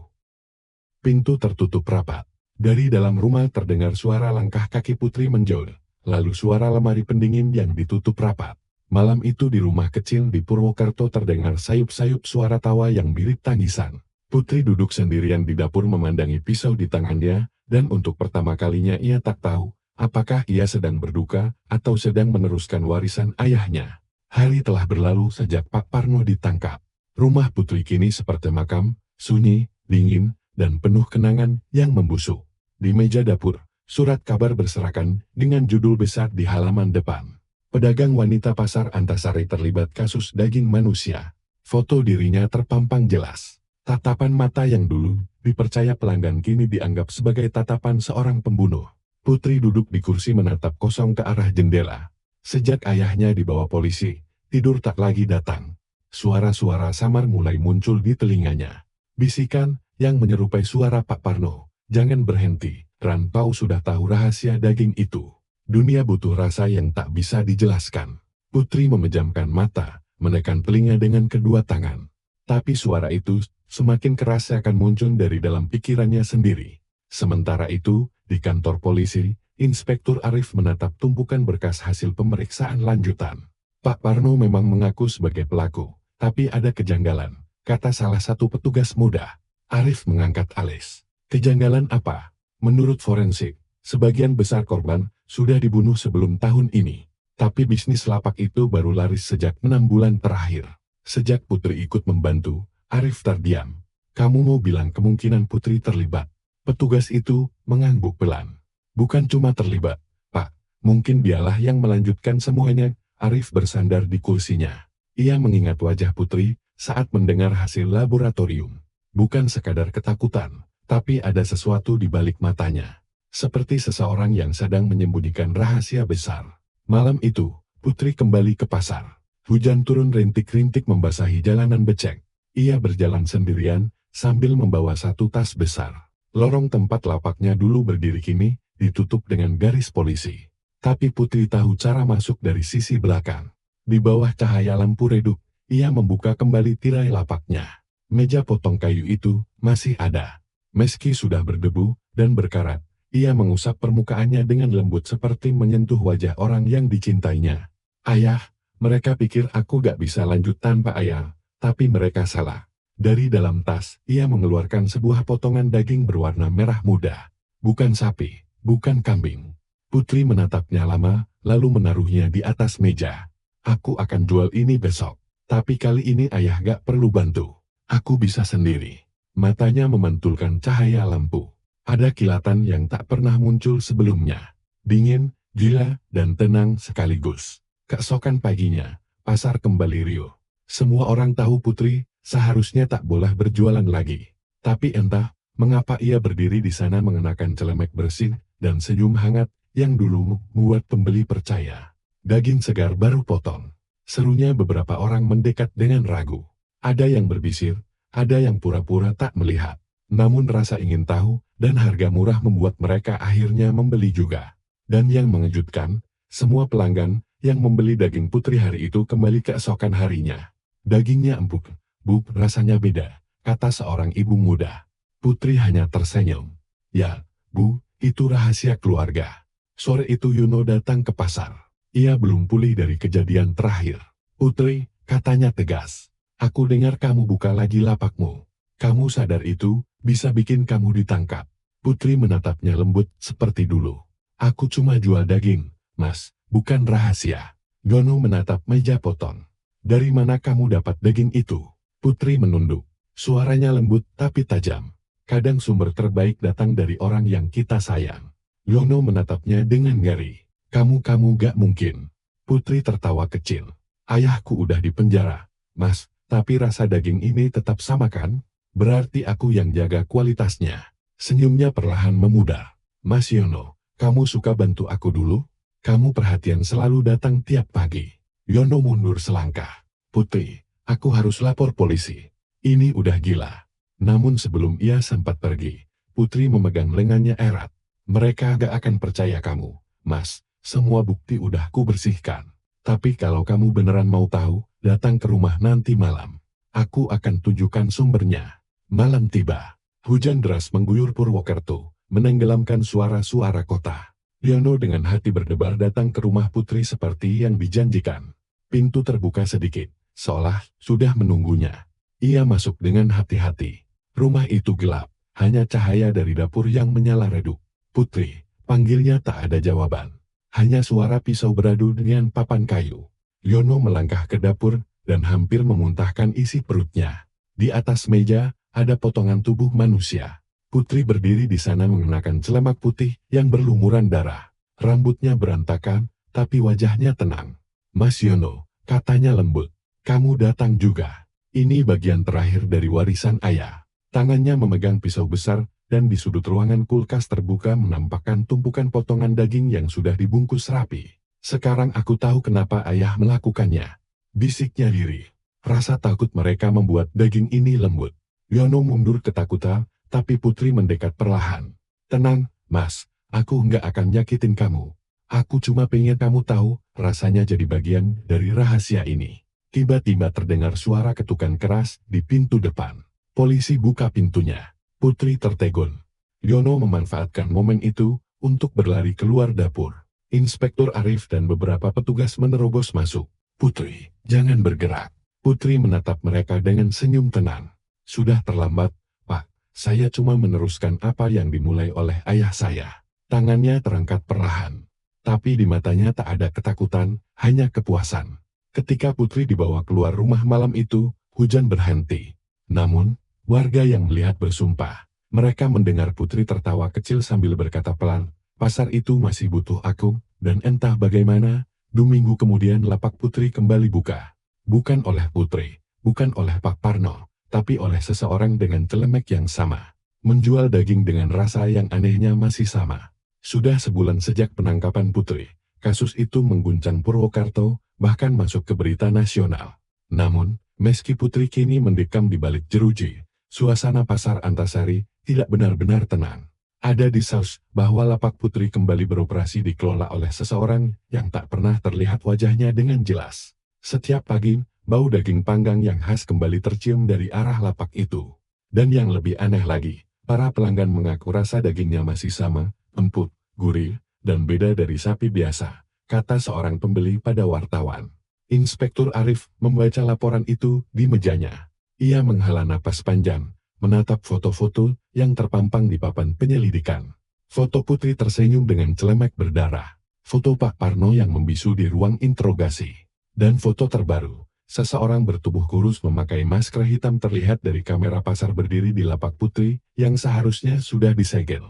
Pintu tertutup rapat. Dari dalam rumah terdengar suara langkah kaki Putri menjauh, lalu suara lemari pendingin yang ditutup rapat. Malam itu di rumah kecil di Purwokerto terdengar sayup-sayup suara tawa yang mirip tangisan. Putri duduk sendirian di dapur memandangi pisau di tangannya, dan untuk pertama kalinya ia tak tahu apakah ia sedang berduka atau sedang meneruskan warisan ayahnya. Hari telah berlalu sejak Pak Parno ditangkap. Rumah Putri kini seperti makam, sunyi, dingin, dan penuh kenangan yang membusuk. Di meja dapur, surat kabar berserakan dengan judul besar di halaman depan. Pedagang wanita pasar Antasari terlibat kasus daging manusia. Foto dirinya terpampang jelas. Tatapan mata yang dulu dipercaya pelanggan kini dianggap sebagai tatapan seorang pembunuh. Putri duduk di kursi menatap kosong ke arah jendela. Sejak ayahnya dibawa polisi, tidur tak lagi datang. Suara-suara samar mulai muncul di telinganya. Bisikan yang menyerupai suara Pak Parno. Jangan berhenti, Ran Pau sudah tahu rahasia daging itu. Dunia butuh rasa yang tak bisa dijelaskan. Putri memejamkan mata, menekan telinga dengan kedua tangan. Tapi suara itu semakin keras akan muncul dari dalam pikirannya sendiri. Sementara itu, di kantor polisi, Inspektur Arif menatap tumpukan berkas hasil pemeriksaan lanjutan. Pak Parno memang mengaku sebagai pelaku, tapi ada kejanggalan, kata salah satu petugas muda. Arif mengangkat alis. Kejanggalan apa? Menurut forensik, sebagian besar korban sudah dibunuh sebelum tahun ini. Tapi bisnis lapak itu baru laris sejak 6 bulan terakhir. Sejak Putri ikut membantu, Arif terdiam. Kamu mau bilang kemungkinan Putri terlibat? Petugas itu mengangguk pelan. Bukan cuma terlibat, Pak. Mungkin dialah yang melanjutkan semuanya. Arif bersandar di kursinya. Ia mengingat wajah Putri saat mendengar hasil laboratorium. Bukan sekadar ketakutan, tapi ada sesuatu di balik matanya. Seperti seseorang yang sedang menyembunyikan rahasia besar. Malam itu, Putri kembali ke pasar. Hujan turun rintik-rintik membasahi jalanan becek. Ia berjalan sendirian, sambil membawa satu tas besar. Lorong tempat lapaknya dulu berdiri kini, ditutup dengan garis polisi. Tapi Putri tahu cara masuk dari sisi belakang. Di bawah cahaya lampu redup, ia membuka kembali tirai lapaknya. Meja potong kayu itu masih ada. Meski sudah berdebu dan berkarat, ia mengusap permukaannya dengan lembut seperti menyentuh wajah orang yang dicintainya. Ayah, mereka pikir aku gak bisa lanjut tanpa ayah, tapi mereka salah. Dari dalam tas, ia mengeluarkan sebuah potongan daging berwarna merah muda. Bukan sapi, bukan kambing. Putri menatapnya lama, lalu menaruhnya di atas meja. Aku akan jual ini besok. Tapi kali ini ayah gak perlu bantu. Aku bisa sendiri. Matanya memantulkan cahaya lampu. Ada kilatan yang tak pernah muncul sebelumnya. Dingin, gila, dan tenang sekaligus. Keesokan paginya, pasar kembali riuh. Semua orang tahu Putri seharusnya tak boleh berjualan lagi. Tapi entah mengapa ia berdiri di sana mengenakan celemek bersih dan senyum hangat yang dulu membuat pembeli percaya. Daging segar baru potong. Serunya beberapa orang mendekat dengan ragu. Ada yang berbisir, ada yang pura-pura tak melihat. Namun rasa ingin tahu dan harga murah membuat mereka akhirnya membeli juga. Dan yang mengejutkan, semua pelanggan yang membeli daging Putri hari itu kembali keesokan harinya. Dagingnya empuk, Bu, rasanya beda, kata seorang ibu muda. Putri hanya tersenyum. Ya, Bu, itu rahasia keluarga. Sore itu Yuno datang ke pasar. Ia belum pulih dari kejadian terakhir. Putri, katanya tegas. Aku dengar kamu buka lagi lapakmu. Kamu sadar itu bisa bikin kamu ditangkap. Putri menatapnya lembut seperti dulu. Aku cuma jual daging, Mas, bukan rahasia. Yono menatap meja potong. Dari mana kamu dapat daging itu? Putri menunduk. Suaranya lembut tapi tajam. Kadang sumber terbaik datang dari orang yang kita sayang. Yono menatapnya dengan ngeri. Kamu gak mungkin. Putri tertawa kecil. Ayahku udah di penjara, Mas, tapi rasa daging ini tetap sama kan? Berarti aku yang jaga kualitasnya. Senyumnya perlahan memudar. Mas Yono, kamu suka bantu aku dulu? Kamu perhatian selalu datang tiap pagi. Yono mundur selangkah. Putri, aku harus lapor polisi. Ini udah gila. Namun sebelum ia sempat pergi, Putri memegang lengannya erat. Mereka gak akan percaya kamu, Mas. Semua bukti udah ku bersihkan. Tapi kalau kamu beneran mau tahu, datang ke rumah nanti malam. Aku akan tunjukkan sumbernya. Malam tiba. Hujan deras mengguyur Purwokerto, menenggelamkan suara-suara kota. Yono dengan hati berdebar datang ke rumah Putri seperti yang dijanjikan. Pintu terbuka sedikit, seolah sudah menunggunya. Ia masuk dengan hati-hati. Rumah itu gelap, hanya cahaya dari dapur yang menyala redup. Putri, panggilnya tak ada jawaban. Hanya suara pisau beradu dengan papan kayu. Yono melangkah ke dapur dan hampir memuntahkan isi perutnya. Di atas meja, ada potongan tubuh manusia. Putri berdiri di sana mengenakan celemak putih yang berlumuran darah. Rambutnya berantakan, tapi wajahnya tenang. Mas Yono, katanya lembut. Kamu datang juga. Ini bagian terakhir dari warisan ayah. Tangannya memegang pisau besar, dan di sudut ruangan kulkas terbuka menampakkan tumpukan potongan daging yang sudah dibungkus rapi. Sekarang aku tahu kenapa ayah melakukannya. Bisiknya lirih. Rasa takut mereka membuat daging ini lembut. Yono mundur ketakutan, tapi Putri mendekat perlahan. Tenang, Mas, aku nggak akan nyakitin kamu. Aku cuma pengen kamu tahu, rasanya jadi bagian dari rahasia ini. Tiba-tiba terdengar suara ketukan keras di pintu depan. Polisi buka pintunya. Putri tertegun. Yono memanfaatkan momen itu untuk berlari keluar dapur. Inspektur Arif dan beberapa petugas menerobos masuk. Putri, jangan bergerak. Putri menatap mereka dengan senyum tenang. Sudah terlambat, Pak. Saya cuma meneruskan apa yang dimulai oleh ayah saya. Tangannya terangkat perlahan. Tapi di matanya tak ada ketakutan, hanya kepuasan. Ketika Putri dibawa keluar rumah malam itu, hujan berhenti. Namun, warga yang melihat bersumpah. Mereka mendengar Putri tertawa kecil sambil berkata pelan, pasar itu masih butuh aku, dan entah bagaimana, 2 minggu kemudian lapak Putri kembali buka. Bukan oleh Putri, bukan oleh Pak Parno, tapi oleh seseorang dengan celemek yang sama. Menjual daging dengan rasa yang anehnya masih sama. Sudah sebulan sejak penangkapan Putri, kasus itu mengguncang Purwokerto, bahkan masuk ke berita nasional. Namun, meski Putri kini mendekam di balik jeruji, suasana pasar Antasari tidak benar-benar tenang. Ada desas bahwa lapak Putri kembali beroperasi dikelola oleh seseorang yang tak pernah terlihat wajahnya dengan jelas. Setiap pagi, bau daging panggang yang khas kembali tercium dari arah lapak itu. Dan yang lebih aneh lagi, para pelanggan mengaku rasa dagingnya masih sama, empuk, gurih, dan beda dari sapi biasa, kata seorang pembeli pada wartawan. Inspektur Arif membaca laporan itu di mejanya. Ia menghela napas panjang, menatap foto-foto yang terpampang di papan penyelidikan. Foto Putri tersenyum dengan celemek berdarah. Foto Pak Parno yang membisu di ruang interogasi. Dan foto terbaru, seseorang bertubuh kurus memakai masker hitam terlihat dari kamera pasar berdiri di lapak Putri yang seharusnya sudah disegel.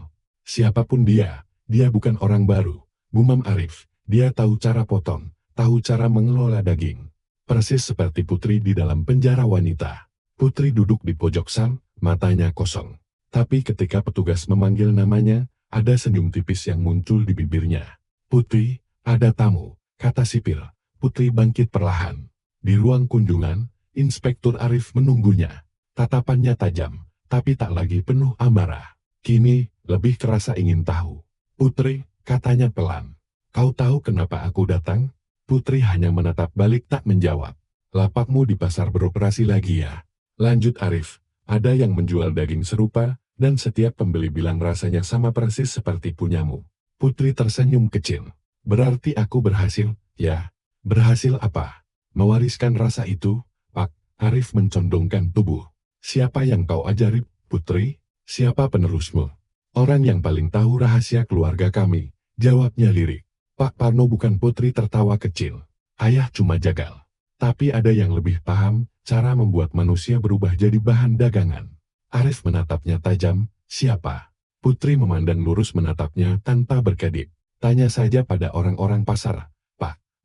Siapapun dia bukan orang baru. Gumam Arif, dia tahu cara potong, tahu cara mengelola daging. Persis seperti Putri di dalam penjara wanita. Putri duduk di pojok sal, matanya kosong. Tapi ketika petugas memanggil namanya, ada senyum tipis yang muncul di bibirnya. Putri, ada tamu, kata sipil. Putri bangkit perlahan. Di ruang kunjungan, Inspektur Arif menunggunya. Tatapannya tajam, tapi tak lagi penuh amarah. Kini, lebih kerasa ingin tahu. Putri, katanya pelan. Kau tahu kenapa aku datang? Putri hanya menatap balik tak menjawab. Lapakmu di pasar beroperasi lagi ya? Lanjut Arif, ada yang menjual daging serupa, dan setiap pembeli bilang rasanya sama persis seperti punyamu. Putri tersenyum kecil. Berarti aku berhasil, ya? Berhasil apa? Mewariskan rasa itu, Pak. Arif mencondongkan tubuh. Siapa yang kau ajari, Putri? Siapa penerusmu? Orang yang paling tahu rahasia keluarga kami, jawabnya lirik. Pak Parno bukan. Putri tertawa kecil. Ayah cuma jagal. Tapi ada yang lebih paham, cara membuat manusia berubah jadi bahan dagangan. Arif menatapnya tajam, siapa? Putri memandang lurus menatapnya tanpa berkedip. Tanya saja pada orang-orang pasar.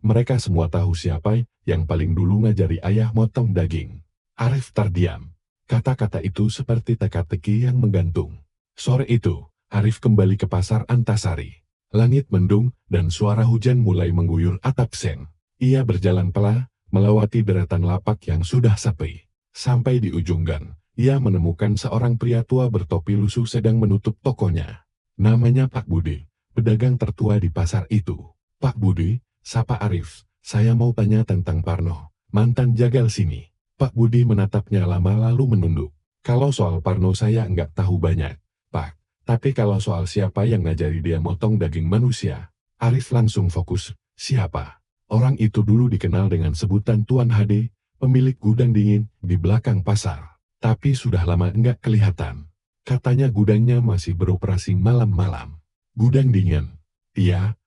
Mereka semua tahu siapa yang paling dulu ngajari ayah motong daging. Arif terdiam. Kata-kata itu seperti teka-teki yang menggantung. Sore itu, Arif kembali ke pasar Antasari. Langit mendung, dan suara hujan mulai mengguyur atap seng. Ia berjalan pelan, melewati deretan lapak yang sudah sepi. Sampai di ujung gang, ia menemukan seorang pria tua bertopi lusuh sedang menutup tokonya. Namanya Pak Budi, pedagang tertua di pasar itu. Pak Budi, sapa Arif, saya mau tanya tentang Parno, mantan jagal sini. Pak Budi menatapnya lama lalu menunduk. Kalau soal Parno saya nggak tahu banyak, Pak. Tapi kalau soal siapa yang ngajari dia motong daging manusia, Arif langsung fokus. Siapa? Orang itu dulu dikenal dengan sebutan Tuan HD, pemilik gudang dingin di belakang pasar. Tapi sudah lama nggak kelihatan. Katanya gudangnya masih beroperasi malam-malam. Gudang dingin? Iya,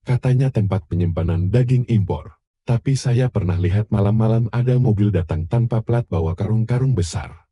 katanya tempat penyimpanan daging impor. Tapi saya pernah lihat malam-malam ada mobil datang tanpa plat bawa karung-karung besar.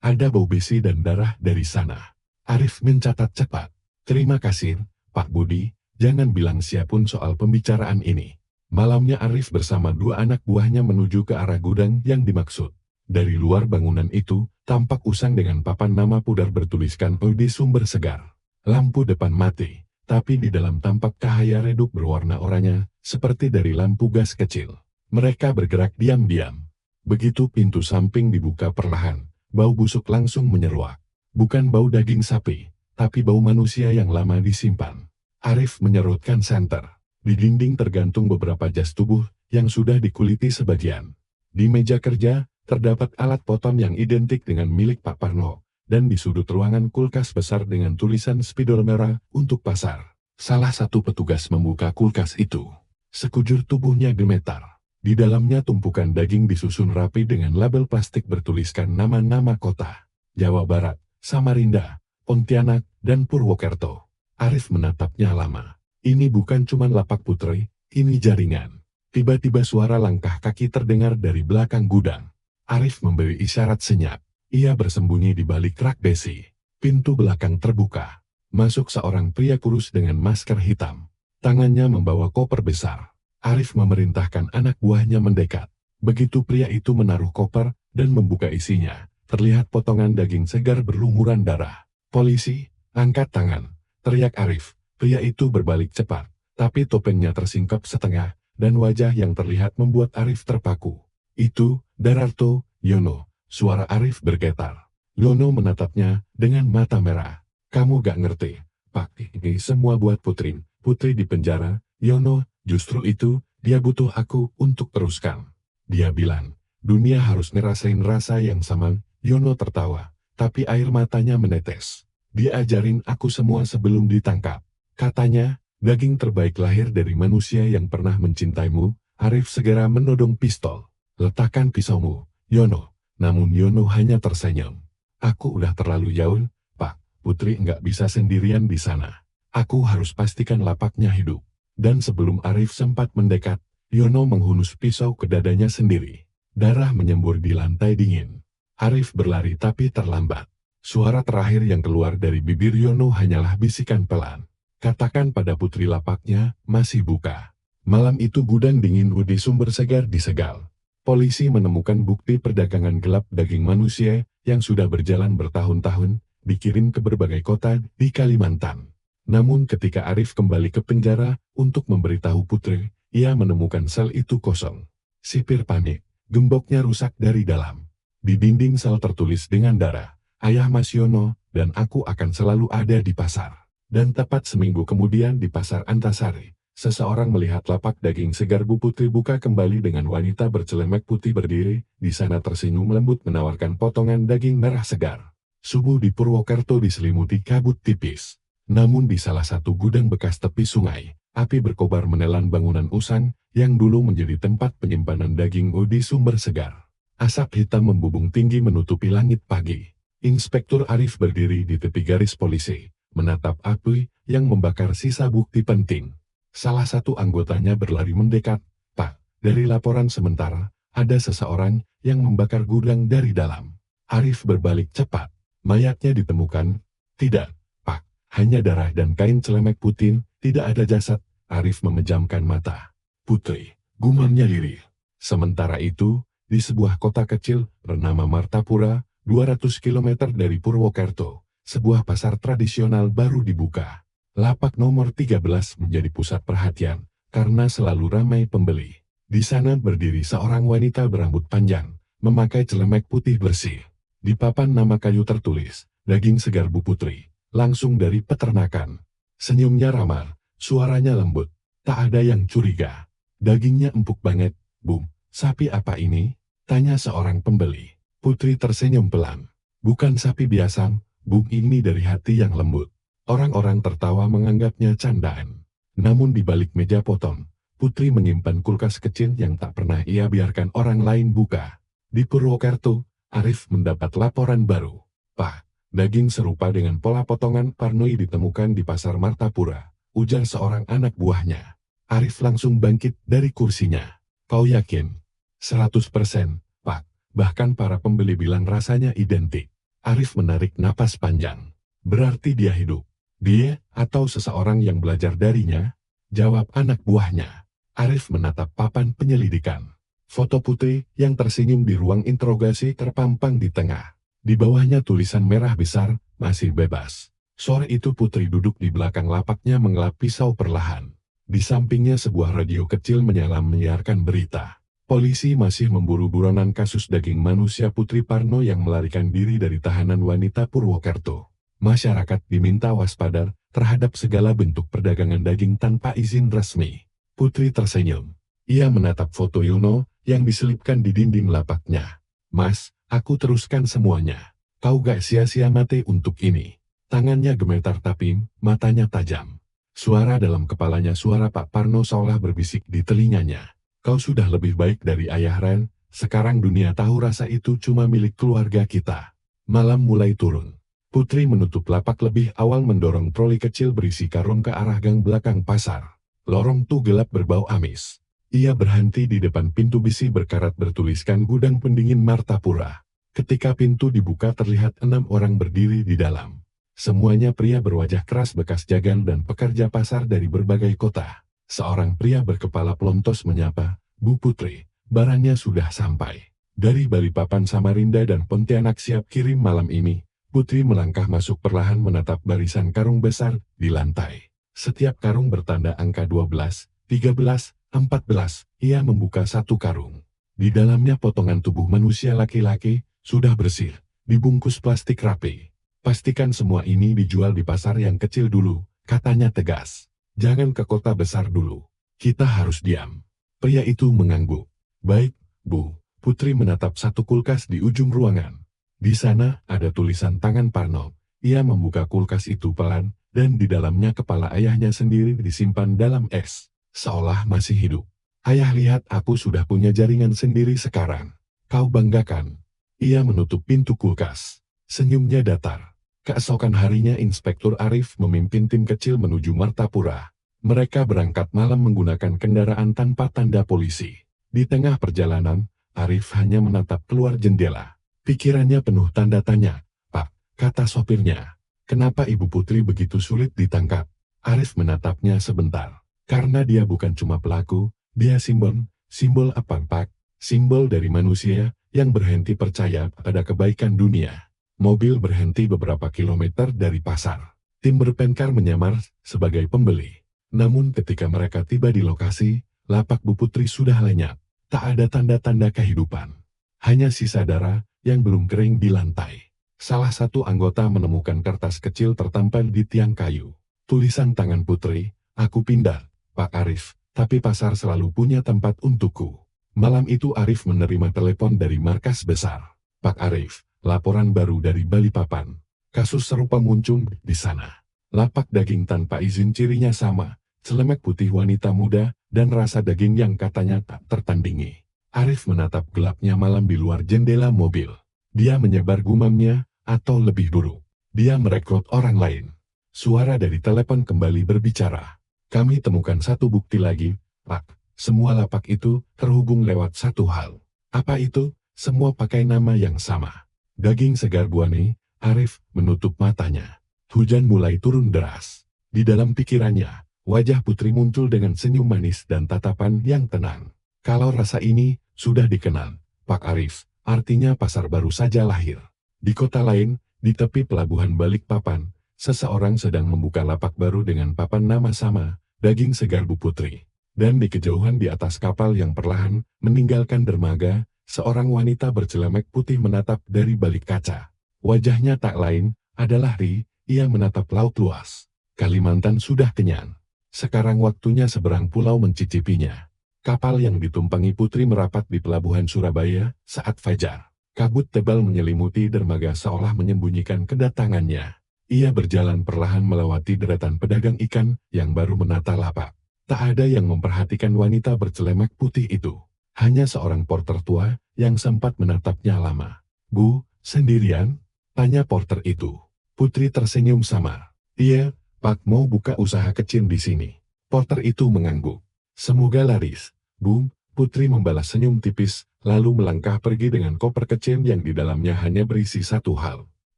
Ada bau besi dan darah dari sana. Arif mencatat cepat. Terima kasih, Pak Budi, jangan bilang siapapun soal pembicaraan ini. Malamnya Arif bersama dua anak buahnya menuju ke arah gudang yang dimaksud. Dari luar bangunan itu, tampak usang dengan papan nama pudar bertuliskan Odi Sumber Segar. Lampu depan mati. Tapi di dalam tampak cahaya redup berwarna oranye, seperti dari lampu gas kecil. Mereka bergerak diam-diam. Begitu pintu samping dibuka perlahan, bau busuk langsung menyeruak. Bukan bau daging sapi, tapi bau manusia yang lama disimpan. Arif menyerutkan senter. Di dinding tergantung beberapa jas tubuh yang sudah dikuliti sebagian. Di meja kerja, terdapat alat potong yang identik dengan milik Pak Parno. Dan di sudut ruangan kulkas besar dengan tulisan spidol merah untuk pasar. Salah satu petugas membuka kulkas itu. Sekujur tubuhnya gemetar. Di dalamnya tumpukan daging disusun rapi dengan label plastik bertuliskan nama-nama kota. Jawa Barat, Samarinda, Pontianak, dan Purwokerto. Arif menatapnya lama. Ini bukan cuma lapak Putri, ini jaringan. Tiba-tiba suara langkah kaki terdengar dari belakang gudang. Arif memberi isyarat senyap. Ia bersembunyi di balik rak besi. Pintu belakang terbuka. Masuk seorang pria kurus dengan masker hitam. Tangannya membawa koper besar. Arif memerintahkan anak buahnya mendekat. Begitu pria itu menaruh koper dan membuka isinya, terlihat potongan daging segar berlumuran darah. Polisi, angkat tangan, teriak Arif. Pria itu berbalik cepat, tapi topengnya tersingkap setengah, dan wajah yang terlihat membuat Arif terpaku. Itu, Dararto, Yono. Suara Arif bergetar. Yono menatapnya dengan mata merah. Kamu gak ngerti, Pak, ini semua buat Putri. Putri di penjara, Yono, justru itu, Dia butuh aku untuk teruskan. Dia bilang, dunia harus ngerasain rasa yang sama. Yono tertawa, tapi air matanya menetes. Dia ajarin aku semua sebelum ditangkap. Katanya, daging terbaik lahir dari manusia yang pernah mencintaimu. Arif segera menodong pistol. Letakkan pisaumu, Yono. Namun Yono hanya tersenyum. Aku udah terlalu jauh, Pak. Putri nggak bisa sendirian di sana. Aku harus pastikan lapaknya hidup. Dan sebelum Arif sempat mendekat, Yono menghunus pisau ke dadanya sendiri. Darah menyembur di lantai dingin. Arif berlari tapi terlambat. Suara terakhir yang keluar dari bibir Yono hanyalah bisikan pelan. Katakan pada putri lapaknya, masih buka. Malam itu gudang dingin Udi Sumber Segar disegal. Polisi menemukan bukti perdagangan gelap daging manusia yang sudah berjalan bertahun-tahun, dikirim ke berbagai kota di Kalimantan. Namun ketika Arif kembali ke penjara untuk memberitahu putri, ia menemukan sel itu kosong. Sipir panik, gemboknya rusak dari dalam. Di dinding sel tertulis dengan darah, "Ayah Mas Yono, dan aku akan selalu ada di pasar." Dan tepat seminggu kemudian di pasar Antasari, seseorang melihat lapak daging segar Bu Putri buka kembali dengan wanita bercelemek putih berdiri, di sana tersenyum lembut menawarkan potongan daging merah segar. Subuh di Purwokerto diselimuti kabut tipis. Namun di salah satu gudang bekas tepi sungai, api berkobar menelan bangunan usang yang dulu menjadi tempat penyimpanan daging Udi Sumber Segar. Asap hitam membubung tinggi menutupi langit pagi. Inspektur Arif berdiri di tepi garis polisi, menatap api yang membakar sisa bukti penting. Salah satu anggotanya berlari mendekat. "Pak, dari laporan sementara, ada seseorang yang membakar gudang dari dalam." Arif berbalik cepat. "Mayatnya ditemukan?" "Tidak, Pak. Hanya darah dan kain celemek putih, tidak ada jasad." Arif memejamkan mata. "Putri," gumamnya lirih. Sementara itu, di sebuah kota kecil bernama Martapura, 200 km dari Purwokerto, sebuah pasar tradisional baru dibuka. Lapak nomor 13 menjadi pusat perhatian, karena selalu ramai pembeli. Di sana berdiri seorang wanita berambut panjang, memakai celemek putih bersih. Di papan nama kayu tertulis, "Daging segar Bu Putri, langsung dari peternakan." Senyumnya ramah, suaranya lembut, tak ada yang curiga. "Dagingnya empuk banget, Bu. Sapi apa ini?" tanya seorang pembeli. Putri tersenyum pelan. "Bukan sapi biasa, Bu, ini dari hati yang lembut." Orang-orang tertawa menganggapnya candaan. Namun di balik meja potong, Putri menyimpan kulkas kecil yang tak pernah ia biarkan orang lain buka. Di Purwokerto, Arif mendapat laporan baru. "Pak, daging serupa dengan pola potongan Parnoi ditemukan di pasar Martapura," ujar seorang anak buahnya. Arif langsung bangkit dari kursinya. "Kau yakin?" "100%, Pak. Bahkan para pembeli bilang rasanya identik." Arif menarik napas panjang. "Berarti dia hidup." "Dia, atau seseorang yang belajar darinya?" jawab anak buahnya. Arif menatap papan penyelidikan. Foto Putri yang tersenyum di ruang interogasi terpampang di tengah. Di bawahnya tulisan merah besar, "Masih bebas." Sore itu Putri duduk di belakang lapaknya mengelap pisau perlahan. Di sampingnya sebuah radio kecil menyala menyiarkan berita. Polisi masih memburu buronan kasus daging manusia Putri Parno yang melarikan diri dari tahanan wanita Purwokerto. Masyarakat diminta waspada terhadap segala bentuk perdagangan daging tanpa izin resmi. Putri tersenyum. Ia menatap foto Yono yang diselipkan di dinding lapaknya. "Mas, aku teruskan semuanya. Kau gak sia-sia mati untuk ini." Tangannya gemetar tapi matanya tajam. Suara dalam kepalanya, suara Pak Parno seolah berbisik di telinganya. "Kau sudah lebih baik dari ayah Ren, sekarang dunia tahu rasa itu cuma milik keluarga kita." Malam mulai turun. Putri menutup lapak lebih awal mendorong troli kecil berisi karung ke arah gang belakang pasar. Lorong itu gelap berbau amis. Ia berhenti di depan pintu besi berkarat bertuliskan Gudang Pendingin Martapura. Ketika pintu dibuka terlihat 6 orang berdiri di dalam. Semuanya pria berwajah keras bekas jagan dan pekerja pasar dari berbagai kota. Seorang pria berkepala pelontos menyapa, "Bu Putri, barangnya sudah sampai. Dari Balikpapan, Samarinda dan Pontianak siap kirim malam ini." Putri melangkah masuk perlahan menatap barisan karung besar di lantai. Setiap karung bertanda angka 12, 13, 14. Ia membuka satu karung. Di dalamnya potongan tubuh manusia laki-laki, sudah bersih, dibungkus plastik rapi. "Pastikan semua ini dijual di pasar yang kecil dulu," katanya tegas. "Jangan ke kota besar dulu. Kita harus diam." Pria itu mengangguk. Baik, Bu. Putri menatap satu kulkas di ujung ruangan. Di sana ada tulisan tangan Parno. Ia membuka kulkas itu pelan, dan di dalamnya kepala ayahnya sendiri disimpan dalam es, seolah masih hidup. Ayah, lihat, aku sudah punya jaringan sendiri sekarang. Kau banggakan? Ia menutup pintu kulkas. Senyumnya datar. Keesokan harinya Inspektur Arif memimpin tim kecil menuju Martapura. Mereka berangkat malam menggunakan kendaraan tanpa tanda polisi. Di tengah perjalanan, Arif hanya menatap keluar jendela. Pikirannya penuh tanda tanya. Pak, kata sopirnya. Kenapa Ibu Putri begitu sulit ditangkap? Arif menatapnya sebentar. Karena dia bukan cuma pelaku, dia simbol apa Pak? Simbol dari manusia yang berhenti percaya pada kebaikan dunia. Mobil berhenti beberapa kilometer dari pasar. Tim berpenkar menyamar sebagai pembeli. Namun ketika mereka tiba di lokasi, lapak Bu Putri sudah lenyap. Tak ada tanda-tanda kehidupan. Hanya sisa darah yang belum kering di lantai. Salah satu anggota menemukan kertas kecil tertampal di tiang kayu. Tulisan tangan Putri, aku pindah, Pak Arif, tapi pasar selalu punya tempat untukku. Malam itu Arif menerima telepon dari markas besar. Pak Arif, laporan baru dari Balikpapan. Kasus serupa muncul di sana. Lapak daging tanpa izin cirinya sama, celemek putih wanita muda, dan rasa daging yang katanya tak tertandingi. Arif menatap gelapnya malam di luar jendela mobil. Dia menyebar gumamnya, atau lebih buruk, dia merekrut orang lain. Suara dari telepon kembali berbicara. Kami temukan satu bukti lagi, Pak. Semua lapak itu terhubung lewat satu hal. Apa itu? Semua pakai nama yang sama. Daging segar Buani. Arif menutup matanya. Hujan mulai turun deras. Di dalam pikirannya, wajah Putri muncul dengan senyum manis dan tatapan yang tenang. Kalau rasa ini sudah dikenal, Pak Arif, artinya pasar baru saja lahir. Di kota lain, di tepi pelabuhan Balikpapan, seseorang sedang membuka lapak baru dengan papan nama sama, Daging Segar Bu Putri. Dan di kejauhan di atas kapal yang perlahan meninggalkan dermaga, seorang wanita bercelemek putih menatap dari balik kaca. Wajahnya tak lain adalah Ri, ia menatap laut luas. Kalimantan sudah kenyang. Sekarang waktunya seberang pulau mencicipinya. Kapal yang ditumpangi Putri merapat di pelabuhan Surabaya saat fajar. Kabut tebal menyelimuti dermaga seolah menyembunyikan kedatangannya. Ia berjalan perlahan melewati deretan pedagang ikan yang baru menata lapak. Tak ada yang memperhatikan wanita bercelemek putih itu. Hanya seorang porter tua yang sempat menatapnya lama. Bu, sendirian? Tanya porter itu. Putri tersenyum samar. Iya, Pak, mau buka usaha kecil di sini. Porter itu mengangguk. Semoga laris. Bu, Putri membalas senyum tipis, lalu melangkah pergi dengan koper kecil yang di dalamnya hanya berisi satu hal.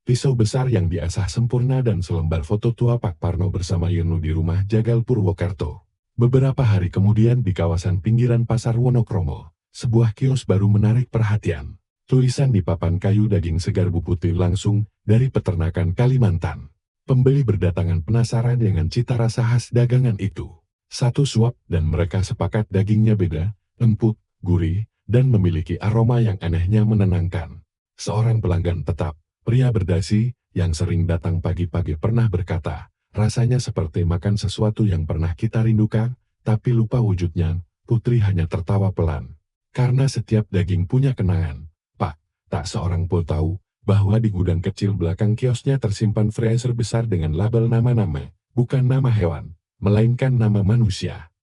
Pisau besar yang diasah sempurna dan selembar foto tua Pak Parno bersama Yunu di rumah Jagal Purwokerto. Beberapa hari kemudian di kawasan pinggiran Pasar Wonokromo, sebuah kios baru menarik perhatian. Tulisan di papan kayu Daging Segar Bu Putri langsung dari peternakan Kalimantan. Pembeli berdatangan penasaran dengan cita rasa khas dagangan itu. Satu suap dan mereka sepakat dagingnya beda, empuk, gurih, dan memiliki aroma yang anehnya menenangkan. Seorang pelanggan tetap, pria berdasi, yang sering datang pagi-pagi pernah berkata, rasanya seperti makan sesuatu yang pernah kita rindukan, tapi lupa wujudnya. Putri hanya tertawa pelan. Karena setiap daging punya kenangan. Pak, tak seorang pun tahu, bahwa di gudang kecil belakang kiosnya tersimpan freezer besar dengan label nama-nama, bukan nama hewan, melainkan nama manusia.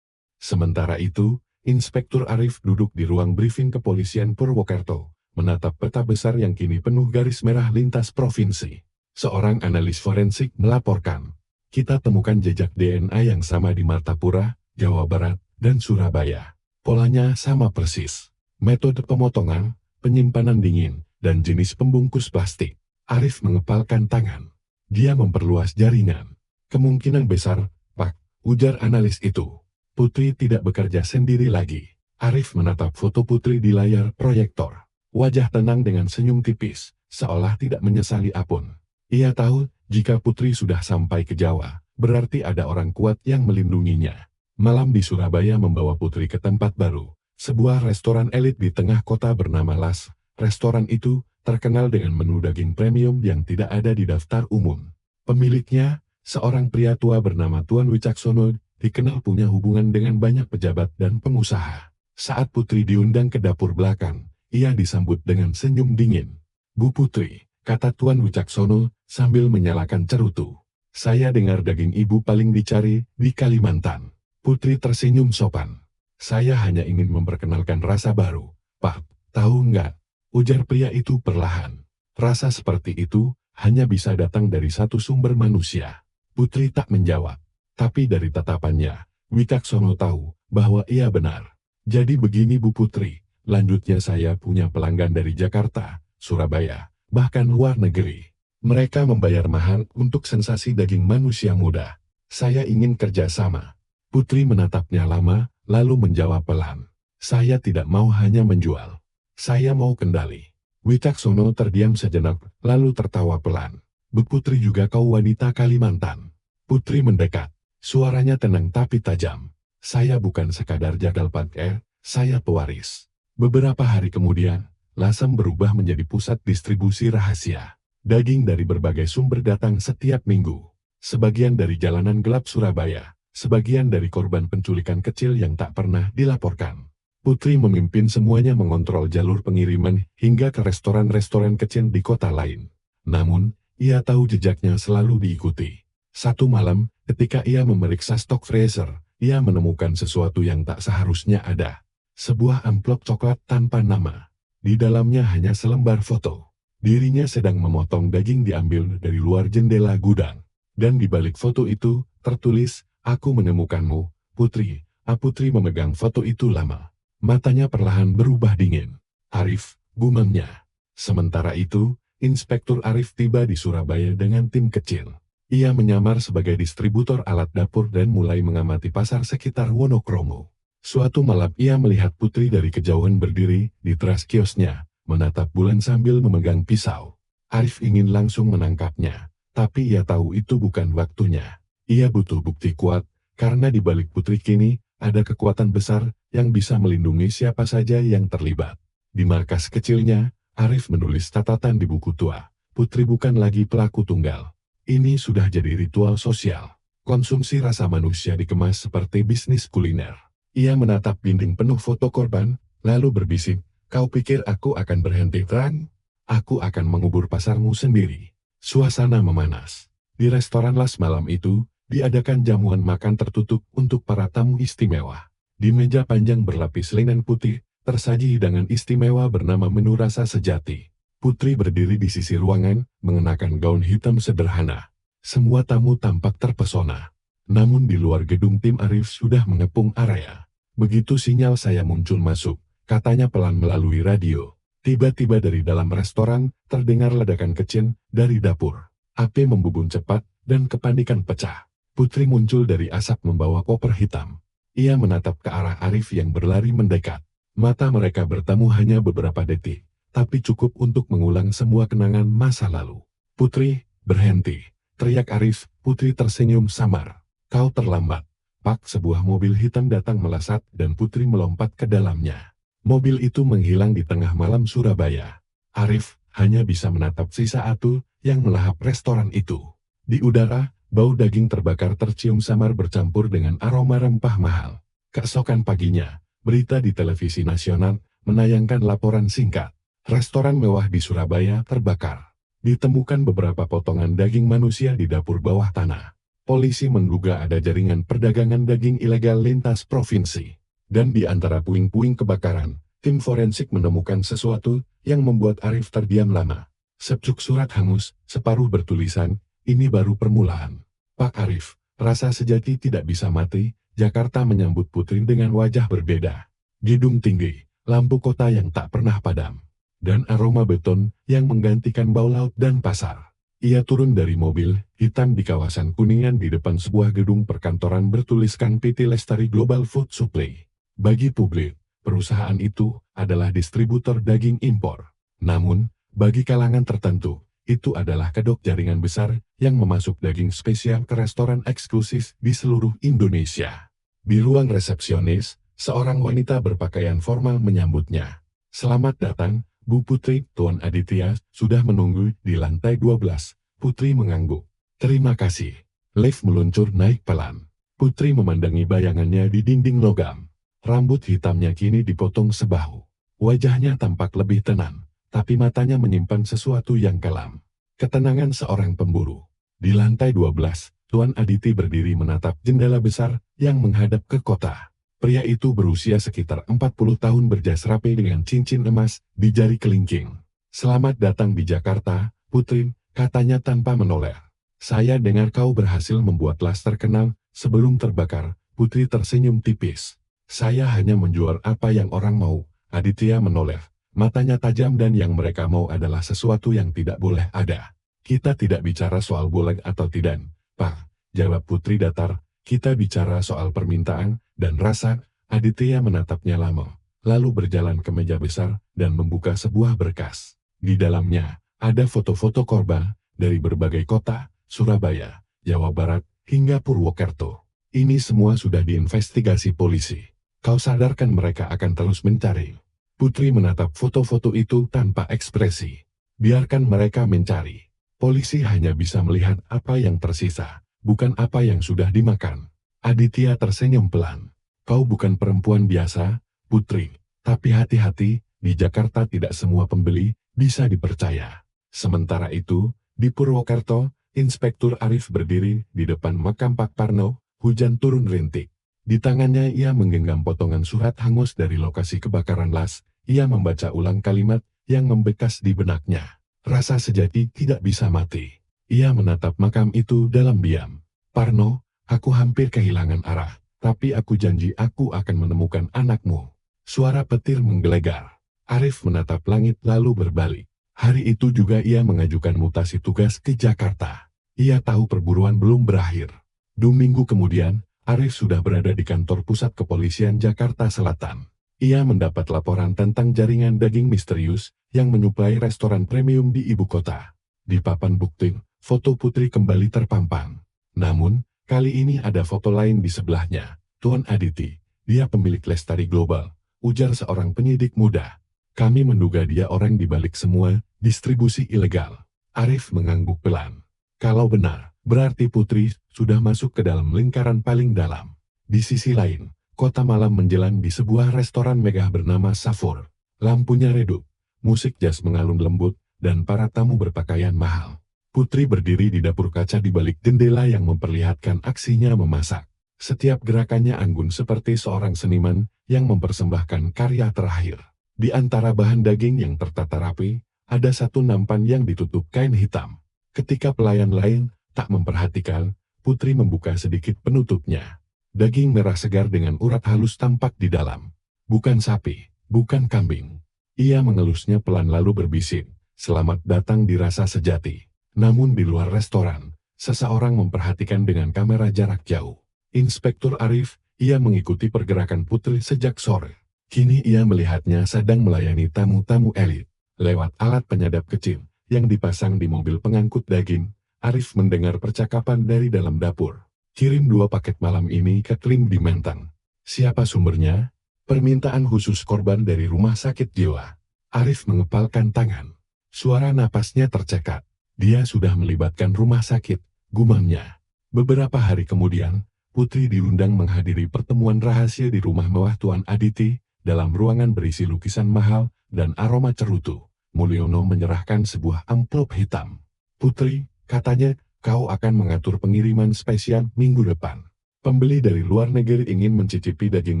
Sementara itu, Inspektur Arif duduk di ruang briefing kepolisian Purwokerto, menatap peta besar yang kini penuh garis merah lintas provinsi. Seorang analis forensik melaporkan, kita temukan jejak DNA yang sama di Martapura, Jawa Barat, dan Surabaya. Polanya sama persis. Metode pemotongan, penyimpanan dingin, dan jenis pembungkus plastik. Arif mengepalkan tangan. Dia memperluas jaringan. Kemungkinan besar, Pak, ujar analis itu. Putri tidak bekerja sendiri lagi. Arif menatap foto Putri di layar proyektor. Wajah tenang dengan senyum tipis, seolah tidak menyesali apapun. Ia tahu, jika Putri sudah sampai ke Jawa, berarti ada orang kuat yang melindunginya. Malam di Surabaya membawa Putri ke tempat baru. Sebuah restoran elit di tengah kota bernama Las. Restoran itu terkenal dengan menu daging premium yang tidak ada di daftar umum. Pemiliknya, seorang pria tua bernama Tuan Wicaksono, dikenal punya hubungan dengan banyak pejabat dan pengusaha. Saat Putri diundang ke dapur belakang, ia disambut dengan senyum dingin. "Bu Putri," kata Tuan Wicaksono sambil menyalakan cerutu. "Saya dengar daging ibu paling dicari di Kalimantan." Putri tersenyum sopan. "Saya hanya ingin memperkenalkan rasa baru, Pak. Tahu nggak?" ujar pria itu perlahan. "Rasa seperti itu hanya bisa datang dari satu sumber manusia." Putri tak menjawab. Tapi dari tatapannya, Wicaksono tahu bahwa ia benar. "Jadi begini Bu Putri, lanjutnya saya punya pelanggan dari Jakarta, Surabaya, bahkan luar negeri. Mereka membayar mahal untuk sensasi daging manusia muda. Saya ingin kerja sama." Putri menatapnya lama, lalu menjawab pelan. "Saya tidak mau hanya menjual. Saya mau kendali." Wicaksono terdiam sejenak, lalu tertawa pelan. "Bu Putri juga kau wanita Kalimantan?" Putri mendekat. Suaranya tenang tapi tajam. "Saya bukan sekadar jagal pakai, saya pewaris." Beberapa hari kemudian, Lasem berubah menjadi pusat distribusi rahasia. Daging dari berbagai sumber datang setiap minggu. Sebagian dari jalanan gelap Surabaya, sebagian dari korban penculikan kecil yang tak pernah dilaporkan. Putri memimpin semuanya, mengontrol jalur pengiriman hingga ke restoran-restoran kecil di kota lain. Namun, ia tahu jejaknya selalu diikuti. Satu malam, ketika ia memeriksa stok freezer, ia menemukan sesuatu yang tak seharusnya ada. Sebuah amplop coklat tanpa nama. Di dalamnya hanya selembar foto. Dirinya sedang memotong daging diambil dari luar jendela gudang. Dan di balik foto itu, tertulis, "Aku menemukanmu, Putri." Putri memegang foto itu lama. Matanya perlahan berubah dingin. "Arif," gumamnya. Sementara itu, Inspektur Arif tiba di Surabaya dengan tim kecil. Ia menyamar sebagai distributor alat dapur dan mulai mengamati pasar sekitar Wonokromo. Suatu malam ia melihat Putri dari kejauhan berdiri di teras kiosnya, menatap bulan sambil memegang pisau. Arif ingin langsung menangkapnya, tapi ia tahu itu bukan waktunya. Ia butuh bukti kuat, karena di balik Putri kini, ada kekuatan besar yang bisa melindungi siapa saja yang terlibat. Di markas kecilnya, Arif menulis catatan di buku tua. Putri bukan lagi pelaku tunggal. Ini sudah jadi ritual sosial. Konsumsi rasa manusia dikemas seperti bisnis kuliner. Ia menatap dinding penuh foto korban, lalu berbisik, "Kau pikir aku akan berhenti, Ran? Aku akan mengubur pasarmu sendiri." Suasana memanas. Di restoran Las malam itu, diadakan jamuan makan tertutup untuk para tamu istimewa. Di meja panjang berlapis linen putih, tersaji hidangan istimewa bernama menu rasa sejati. Putri berdiri di sisi ruangan, mengenakan gaun hitam sederhana. Semua tamu tampak terpesona. Namun di luar gedung tim Arif sudah mengepung area. "Begitu sinyal saya muncul masuk," katanya pelan melalui radio. Tiba-tiba dari dalam restoran, terdengar ledakan kecil dari dapur. Api membubung cepat, dan kepanikan pecah. Putri muncul dari asap membawa koper hitam. Ia menatap ke arah Arif yang berlari mendekat. Mata mereka bertemu hanya beberapa detik, tapi cukup untuk mengulang semua kenangan masa lalu. "Putri, berhenti!" teriak Arif. Putri tersenyum samar. "Kau terlambat." Pak, sebuah mobil hitam datang melesat dan Putri melompat ke dalamnya. Mobil itu menghilang di tengah malam Surabaya. Arif hanya bisa menatap sisa atu yang melahap restoran itu. Di udara, bau daging terbakar tercium samar bercampur dengan aroma rempah mahal. Keesokan paginya, berita di televisi nasional menayangkan laporan singkat. Restoran mewah di Surabaya terbakar. Ditemukan beberapa potongan daging manusia di dapur bawah tanah. Polisi menduga ada jaringan perdagangan daging ilegal lintas provinsi. Dan di antara puing-puing kebakaran, tim forensik menemukan sesuatu yang membuat Arif terdiam lama. Secuk surat hangus, separuh bertulisan, "Ini baru permulaan." "Pak Arif, rasa sejati tidak bisa mati." Jakarta menyambut Putri dengan wajah berbeda. Gedung tinggi, lampu kota yang tak pernah padam, dan aroma beton yang menggantikan bau laut dan pasar. Ia turun dari mobil hitam di kawasan Kuningan di depan sebuah gedung perkantoran bertuliskan PT Lestari Global Food Supply. Bagi publik, perusahaan itu adalah distributor daging impor. Namun, bagi kalangan tertentu, itu adalah kedok jaringan besar yang memasuk daging spesial ke restoran eksklusif di seluruh Indonesia. Di ruang resepsionis, seorang wanita berpakaian formal menyambutnya. "Selamat datang, Bu Putri." Tuan Aditya sudah menunggu di lantai 12. Putri mengangguk. "Terima kasih." Lift meluncur naik pelan. Putri memandangi bayangannya di dinding logam. Rambut hitamnya kini dipotong sebahu. Wajahnya tampak lebih tenang, tapi matanya menyimpan sesuatu yang kelam. Ketenangan seorang pemburu. Di lantai 12, Tuan Aditi berdiri menatap jendela besar yang menghadap ke kota. Pria itu berusia sekitar 40 tahun berjas rapi dengan cincin emas di jari kelingking. "Selamat datang di Jakarta, Putri," katanya tanpa menoleh. "Saya dengar kau berhasil membuat las terkenal sebelum terbakar." Putri tersenyum tipis. "Saya hanya menjual apa yang orang mau." Aditya menoleh. Matanya tajam dan yang mereka mau adalah sesuatu yang tidak boleh ada. "Kita tidak bicara soal boleh atau tidak, Pak," jawab Putri datar. "Kita bicara soal permintaan dan rasa." Aditya menatapnya lama, lalu berjalan ke meja besar dan membuka sebuah berkas. Di dalamnya, ada foto-foto korban dari berbagai kota, Surabaya, Jawa Barat, hingga Purwokerto. "Ini semua sudah diinvestigasi polisi. Kau sadarkan mereka akan terus mencari." Putri menatap foto-foto itu tanpa ekspresi. "Biarkan mereka mencari. Polisi hanya bisa melihat apa yang tersisa, bukan apa yang sudah dimakan." Aditya tersenyum pelan. "Kau bukan perempuan biasa, Putri. Tapi hati-hati, di Jakarta tidak semua pembeli bisa dipercaya." Sementara itu, di Purwokerto, Inspektur Arif berdiri di depan makam Pak Parno. Hujan turun rintik. Di tangannya ia menggenggam potongan surat hangus dari lokasi kebakaran las. Ia membaca ulang kalimat yang membekas di benaknya. "Rasa sejati tidak bisa mati." Ia menatap makam itu dalam diam. "Parno, aku hampir kehilangan arah, tapi aku janji aku akan menemukan anakmu." Suara petir menggelegar. Arif menatap langit lalu berbalik. Hari itu juga ia mengajukan mutasi tugas ke Jakarta. Ia tahu perburuan belum berakhir. 2 minggu kemudian, Arif sudah berada di kantor pusat kepolisian Jakarta Selatan. Ia mendapat laporan tentang jaringan daging misterius yang menyuplai restoran premium di ibu kota. Di papan bukti, foto Putri kembali terpampang. Namun, kali ini ada foto lain di sebelahnya. "Tuan Aditi, dia pemilik Lestari Global," ujar seorang penyidik muda. "Kami menduga dia orang di balik semua distribusi ilegal." Arif mengangguk pelan. Kalau benar, berarti Putri sudah masuk ke dalam lingkaran paling dalam. Di sisi lain, kota malam menjelang di sebuah restoran megah bernama Savour. Lampunya redup, musik jazz mengalun lembut, dan para tamu berpakaian mahal. Putri berdiri di dapur kaca di balik jendela yang memperlihatkan aksinya memasak. Setiap gerakannya anggun seperti seorang seniman yang mempersembahkan karya terakhir. Di antara bahan daging yang tertata rapi, ada satu nampan yang ditutup kain hitam. Ketika pelayan lain tak memperhatikan, Putri membuka sedikit penutupnya. Daging merah segar dengan urat halus tampak di dalam. Bukan sapi, bukan kambing. Ia mengelusnya pelan lalu berbisik, "Selamat datang di rasa sejati." Namun di luar restoran, seseorang memperhatikan dengan kamera jarak jauh. Inspektur Arif, ia mengikuti pergerakan Putri sejak sore. Kini ia melihatnya sedang melayani tamu-tamu elit. Lewat alat penyadap kecil yang dipasang di mobil pengangkut daging, Arif mendengar percakapan dari dalam dapur. "Kirim 2 paket malam ini ke krim di Menteng." "Siapa sumbernya?" "Permintaan khusus korban dari rumah sakit jiwa." Arif mengepalkan tangan. Suara napasnya tercekat. Dia sudah melibatkan rumah sakit, gumamnya. Beberapa hari kemudian, Putri diundang menghadiri pertemuan rahasia di rumah mewah Tuan Aditi, dalam ruangan berisi lukisan mahal dan aroma cerutu. Mulyono menyerahkan sebuah amplop hitam. "Putri," katanya, "kau akan mengatur pengiriman spesial minggu depan. Pembeli dari luar negeri ingin mencicipi daging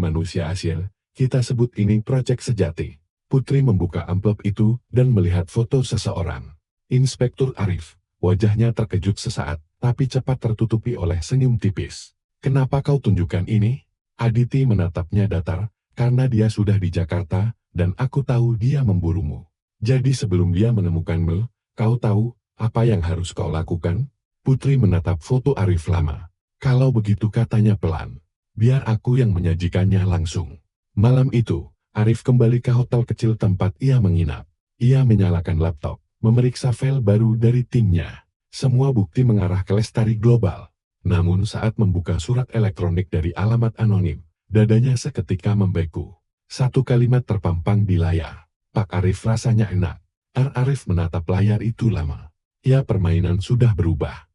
manusia asil. Kita sebut ini proyek sejati." Putri membuka amplop itu dan melihat foto seseorang. Inspektur Arif, wajahnya terkejut sesaat, tapi cepat tertutupi oleh senyum tipis. "Kenapa kau tunjukkan ini?" Aditi menatapnya datar. "Karena dia sudah di Jakarta, dan aku tahu dia memburumu. Jadi sebelum dia menemukanmu, kau tahu apa yang harus kau lakukan?" Putri menatap foto Arif lama. "Kalau begitu," katanya pelan, "biar aku yang menyajikannya langsung." Malam itu, Arif kembali ke hotel kecil tempat ia menginap. Ia menyalakan laptop, memeriksa file baru dari timnya. Semua bukti mengarah ke Lestari Global. Namun saat membuka surat elektronik dari alamat anonim, dadanya seketika membeku. Satu kalimat terpampang di layar. "Pak Arif." Rasanya enak. Arif menatap layar itu lama. Ya, permainan sudah berubah.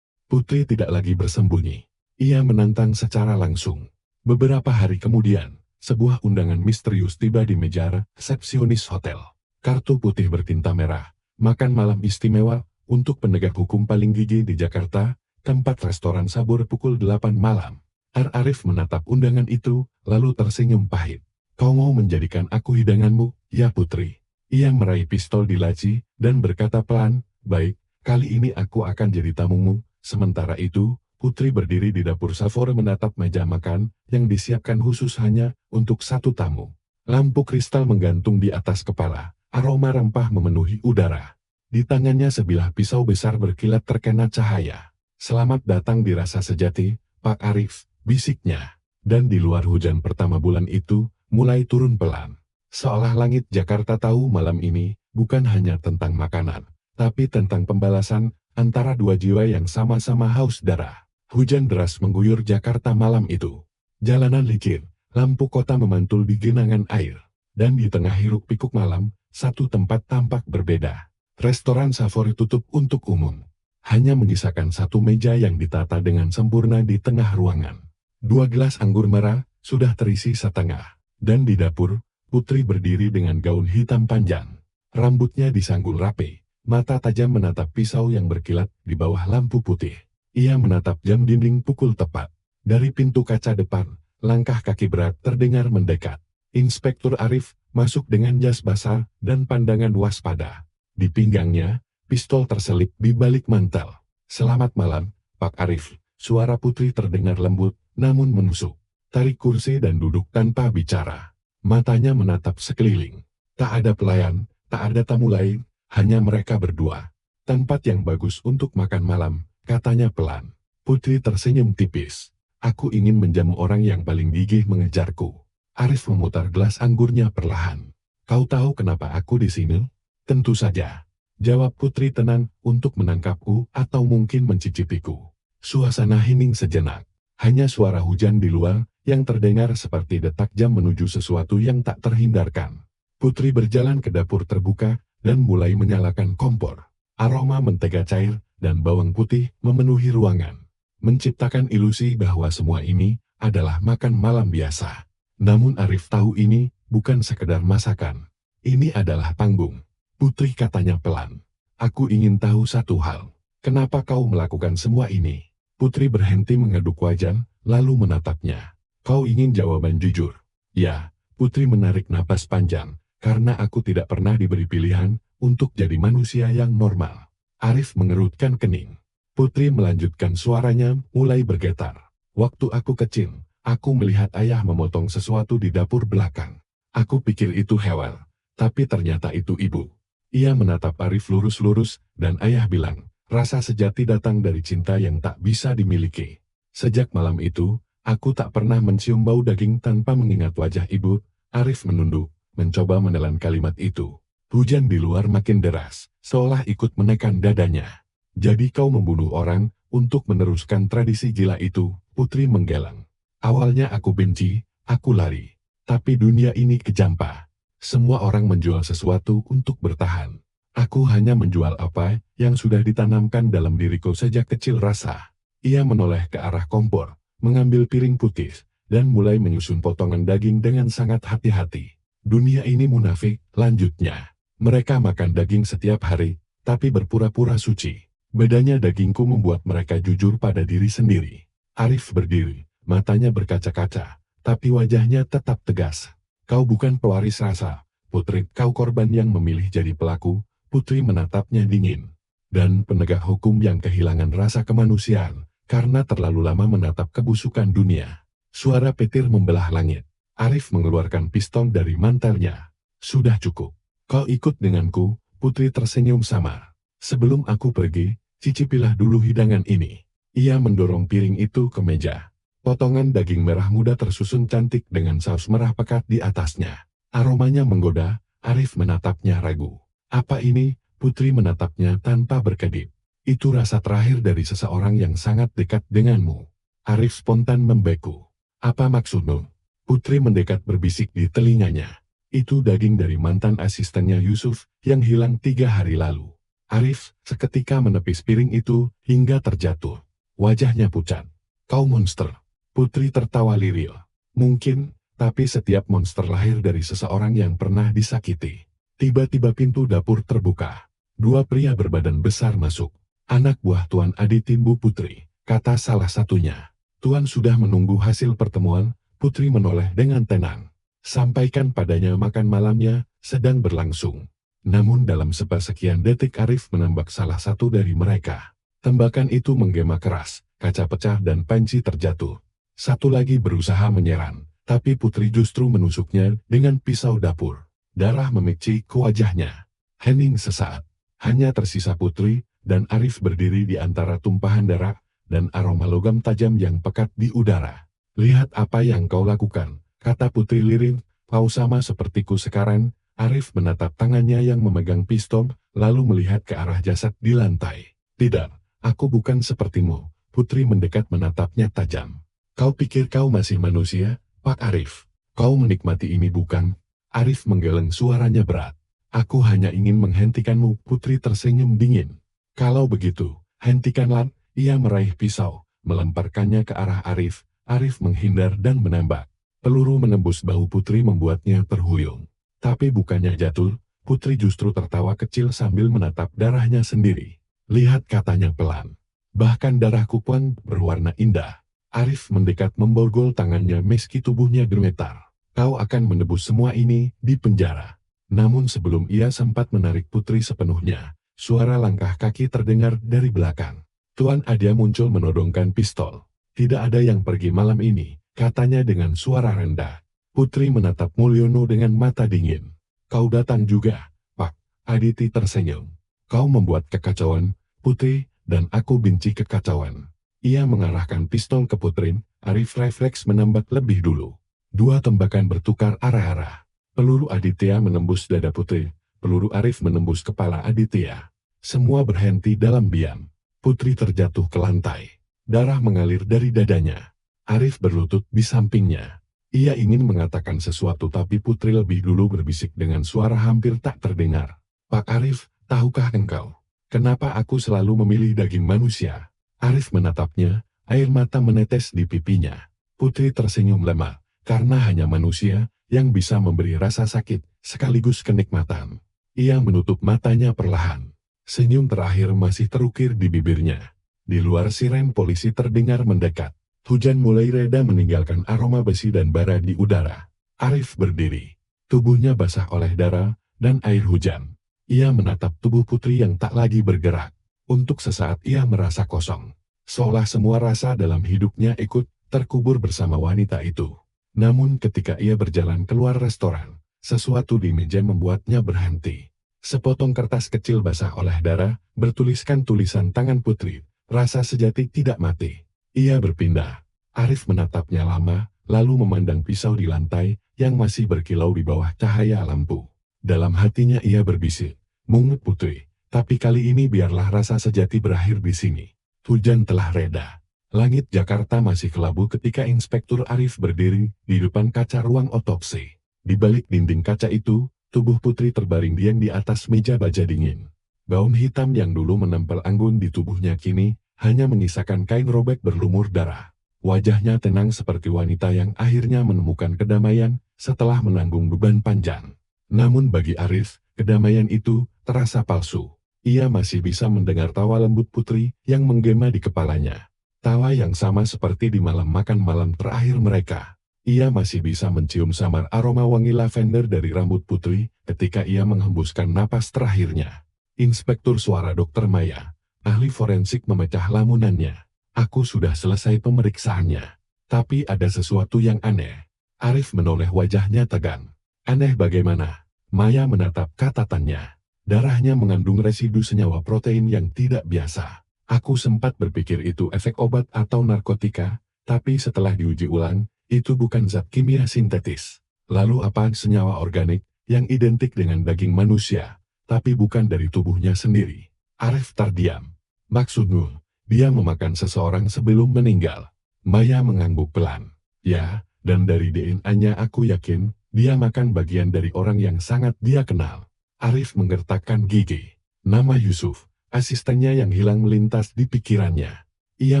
Putri tidak lagi bersembunyi. Ia menantang secara langsung. Beberapa hari kemudian, sebuah undangan misterius tiba di meja resepsionis hotel. Kartu putih bertinta merah. Makan malam istimewa untuk penegak hukum paling gigih di Jakarta, tempat restoran Sabur pukul 8 malam. Arif menatap undangan itu, lalu tersenyum pahit. Kau mau menjadikan aku hidanganmu, ya putri? Ia meraih pistol di laci, dan berkata pelan, baik, kali ini aku akan jadi tamumu. Sementara itu, putri berdiri di dapur Savor menatap meja makan, yang disiapkan khusus hanya untuk satu tamu. Lampu kristal menggantung di atas kepala, aroma rempah memenuhi udara. Di tangannya sebilah pisau besar berkilat terkena cahaya. Selamat datang di Rasa Sejati, Pak Arif, bisiknya. Dan di luar hujan pertama bulan itu, mulai turun pelan. Seolah langit Jakarta tahu malam ini, bukan hanya tentang makanan, tapi tentang pembalasan, antara dua jiwa yang sama-sama haus darah. Hujan deras mengguyur Jakarta malam itu. Jalanan licin, lampu kota memantul di genangan air. Dan di tengah hiruk-pikuk malam, satu tempat tampak berbeda. Restoran Savor tutup untuk umum. Hanya menyisakan satu meja yang ditata dengan sempurna di tengah ruangan. 2 gelas anggur merah, sudah terisi setengah. Dan di dapur, putri berdiri dengan gaun hitam panjang. Rambutnya disanggul rapi, mata tajam menatap pisau yang berkilat di bawah lampu putih. Ia menatap jam dinding pukul tepat. Dari pintu kaca depan, langkah kaki berat terdengar mendekat. Inspektur Arif masuk dengan jas basah dan pandangan waspada. Di pinggangnya, pistol terselip di balik mantel. Selamat malam, Pak Arif. Suara putri terdengar lembut, namun menusuk. Tarik kursi dan duduk tanpa bicara. Matanya menatap sekeliling. Tak ada pelayan, tak ada tamu lain, hanya mereka berdua. Tempat yang bagus untuk makan malam, katanya pelan. Putri tersenyum tipis. Aku ingin menjamu orang yang paling gigih mengejarku. Arif memutar gelas anggurnya perlahan. Kau tahu kenapa aku di sini? Tentu saja. Jawab putri tenang, untuk menangkapku atau mungkin mencicipiku. Suasana hening sejenak. Hanya suara hujan di luar, yang terdengar seperti detak jam menuju sesuatu yang tak terhindarkan. Putri berjalan ke dapur terbuka, dan mulai menyalakan kompor. Aroma mentega cair, dan bawang putih memenuhi ruangan. Menciptakan ilusi bahwa semua ini, adalah makan malam biasa. Namun Arif tahu ini, bukan sekedar masakan. Ini adalah panggung. Putri katanya pelan. Aku ingin tahu satu hal. Kenapa kau melakukan semua ini? Putri berhenti mengaduk wajan, lalu menatapnya. Kau ingin jawaban jujur? Ya, Putri menarik napas panjang, karena aku tidak pernah diberi pilihan, untuk jadi manusia yang normal. Arif mengerutkan kening. Putri melanjutkan suaranya, mulai bergetar. Waktu aku kecil, aku melihat ayah memotong sesuatu di dapur belakang. Aku pikir itu hewan, tapi ternyata itu ibu. Ia menatap Arif lurus-lurus, dan ayah bilang, rasa sejati datang dari cinta yang tak bisa dimiliki. Sejak malam itu, aku tak pernah mencium bau daging tanpa mengingat wajah ibu. Arif menunduk, mencoba menelan kalimat itu. Hujan di luar makin deras, seolah ikut menekan dadanya. Jadi kau membunuh orang, untuk meneruskan tradisi gila itu, Putri menggeleng. Awalnya aku benci, aku lari. Tapi dunia ini kejampa. Semua orang menjual sesuatu untuk bertahan. Aku hanya menjual apa yang sudah ditanamkan dalam diriku sejak kecil. Rasa. Ia menoleh ke arah kompor, mengambil piring putih, dan mulai menyusun potongan daging dengan sangat hati-hati. Dunia ini munafik, lanjutnya. Mereka makan daging setiap hari, tapi berpura-pura suci. Bedanya dagingku membuat mereka jujur pada diri sendiri. Arif berdiri, matanya berkaca-kaca, tapi wajahnya tetap tegas. Kau bukan pewaris rasa, Putri, kau korban yang memilih jadi pelaku. Putri menatapnya dingin. Dan penegak hukum yang kehilangan rasa kemanusiaan, karena terlalu lama menatap kebusukan dunia. Suara petir membelah langit. Arif mengeluarkan pistol dari mantelnya. Sudah cukup. Kau ikut denganku, Putri tersenyum samar. Sebelum aku pergi, cicipilah dulu hidangan ini. Ia mendorong piring itu ke meja. Potongan daging merah muda tersusun cantik dengan saus merah pekat di atasnya. Aromanya menggoda. Arif menatapnya ragu. Apa ini? Putri menatapnya tanpa berkedip. Itu rasa terakhir dari seseorang yang sangat dekat denganmu. Arif spontan membeku. Apa maksudmu? Putri mendekat berbisik di telinganya. Itu daging dari mantan asistennya Yusuf, yang hilang 3 hari lalu. Arif seketika menepis piring itu, hingga terjatuh. Wajahnya pucat. Kau monster. Putri tertawa lirih. Mungkin, tapi setiap monster lahir dari seseorang yang pernah disakiti. Tiba-tiba pintu dapur terbuka. Dua pria berbadan besar masuk. Anak buah Tuan Aditi Bu Putri, kata salah satunya. Tuan sudah menunggu hasil pertemuan. Putri menoleh dengan tenang. Sampaikan padanya makan malamnya sedang berlangsung. Namun dalam sepersekian detik Arif menembak salah satu dari mereka. Tembakan itu menggema keras, kaca pecah dan panci terjatuh. Satu lagi berusaha menyerang, tapi Putri justru menusuknya dengan pisau dapur. Darah memicik ke wajahnya. Hening sesaat. Hanya tersisa Putri dan Arif berdiri di antara tumpahan darah dan aroma logam tajam yang pekat di udara. Lihat apa yang kau lakukan, kata Putri lirih. Kau sama sepertiku sekarang. Arif menatap tangannya yang memegang pistol, lalu melihat ke arah jasad di lantai. Tidak, aku bukan sepertimu. Putri mendekat menatapnya tajam. Kau pikir kau masih manusia, Pak Arif? Kau menikmati ini bukan? Arif menggeleng, suaranya berat. Aku hanya ingin menghentikanmu. Putri tersenyum dingin. Kalau begitu, hentikanlah. Ia meraih pisau, melemparkannya ke arah Arif. Arif menghindar dan menembak. Peluru menembus bahu Putri membuatnya terhuyung. Tapi bukannya jatuh, Putri justru tertawa kecil sambil menatap darahnya sendiri. Lihat, katanya pelan. Bahkan darahku pun berwarna indah. Arif mendekat memborgol tangannya meski tubuhnya gemetar. Kau akan menebus semua ini di penjara. Namun sebelum ia sempat menarik Putri sepenuhnya, suara langkah kaki terdengar dari belakang. Tuan Adia muncul menodongkan pistol. Tidak ada yang pergi malam ini, katanya dengan suara rendah. Putri menatap Mulyono dengan mata dingin. Kau datang juga, Pak. Aditi tersenyum. Kau membuat kekacauan, Putri, dan aku benci kekacauan. Ia mengarahkan pistol ke Putri. Arif refleks menembak lebih dulu. Dua tembakan bertukar arah-arah. Peluru Aditya menembus dada Putri. Peluru Arif menembus kepala Aditya. Semua berhenti dalam diam. Putri terjatuh ke lantai. Darah mengalir dari dadanya. Arif berlutut di sampingnya. Ia ingin mengatakan sesuatu tapi Putri lebih dulu berbisik dengan suara hampir tak terdengar. Pak Arif, tahukah engkau, kenapa aku selalu memilih daging manusia? Arif menatapnya, air mata menetes di pipinya. Putri tersenyum lemah, karena hanya manusia yang bisa memberi rasa sakit, sekaligus kenikmatan. Ia menutup matanya perlahan. Senyum terakhir masih terukir di bibirnya. Di luar siren polisi terdengar mendekat. Hujan mulai reda meninggalkan aroma besi dan bara di udara. Arif berdiri. Tubuhnya basah oleh darah dan air hujan. Ia menatap tubuh Putri yang tak lagi bergerak. Untuk sesaat ia merasa kosong. Seolah semua rasa dalam hidupnya ikut terkubur bersama wanita itu. Namun ketika ia berjalan keluar restoran, sesuatu di meja membuatnya berhenti. Sepotong kertas kecil basah oleh darah, bertuliskan tulisan tangan Putri. Rasa sejati tidak mati. Ia berpindah. Arif menatapnya lama, lalu memandang pisau di lantai, yang masih berkilau di bawah cahaya lampu. Dalam hatinya ia berbisik, mungut Putri, tapi kali ini biarlah rasa sejati berakhir di sini. Hujan telah reda. Langit Jakarta masih kelabu ketika Inspektur Arif berdiri di depan kaca ruang otopsi. Di balik dinding kaca itu, tubuh Putri terbaring diam di atas meja baja dingin. Gaun hitam yang dulu menempel anggun di tubuhnya kini hanya menyisakan kain robek berlumur darah. Wajahnya tenang seperti wanita yang akhirnya menemukan kedamaian setelah menanggung beban panjang. Namun bagi Arif, kedamaian itu terasa palsu. Ia masih bisa mendengar tawa lembut Putri yang menggema di kepalanya. Tawa yang sama seperti di malam makan malam terakhir mereka. Ia masih bisa mencium samar aroma wangi lavender dari rambut Putri ketika ia menghembuskan napas terakhirnya. Inspektur suara Dr. Maya, ahli forensik memecah lamunannya. Aku sudah selesai pemeriksaannya. Tapi ada sesuatu yang aneh. Arif menoleh, wajahnya tegang. Aneh bagaimana? Maya menatap catatannya. Darahnya mengandung residu senyawa protein yang tidak biasa. Aku sempat berpikir itu efek obat atau narkotika, tapi setelah diuji ulang, itu bukan zat kimia sintetis. Lalu apa senyawa organik yang identik dengan daging manusia, tapi bukan dari tubuhnya sendiri? Arif terdiam. Maksudmu, dia memakan seseorang sebelum meninggal? Maya mengangguk pelan. Ya, dan dari DNA-nya aku yakin, dia makan bagian dari orang yang sangat dia kenal. Arif menggertakkan gigi. Nama Yusuf, asistennya yang hilang melintas di pikirannya. Ia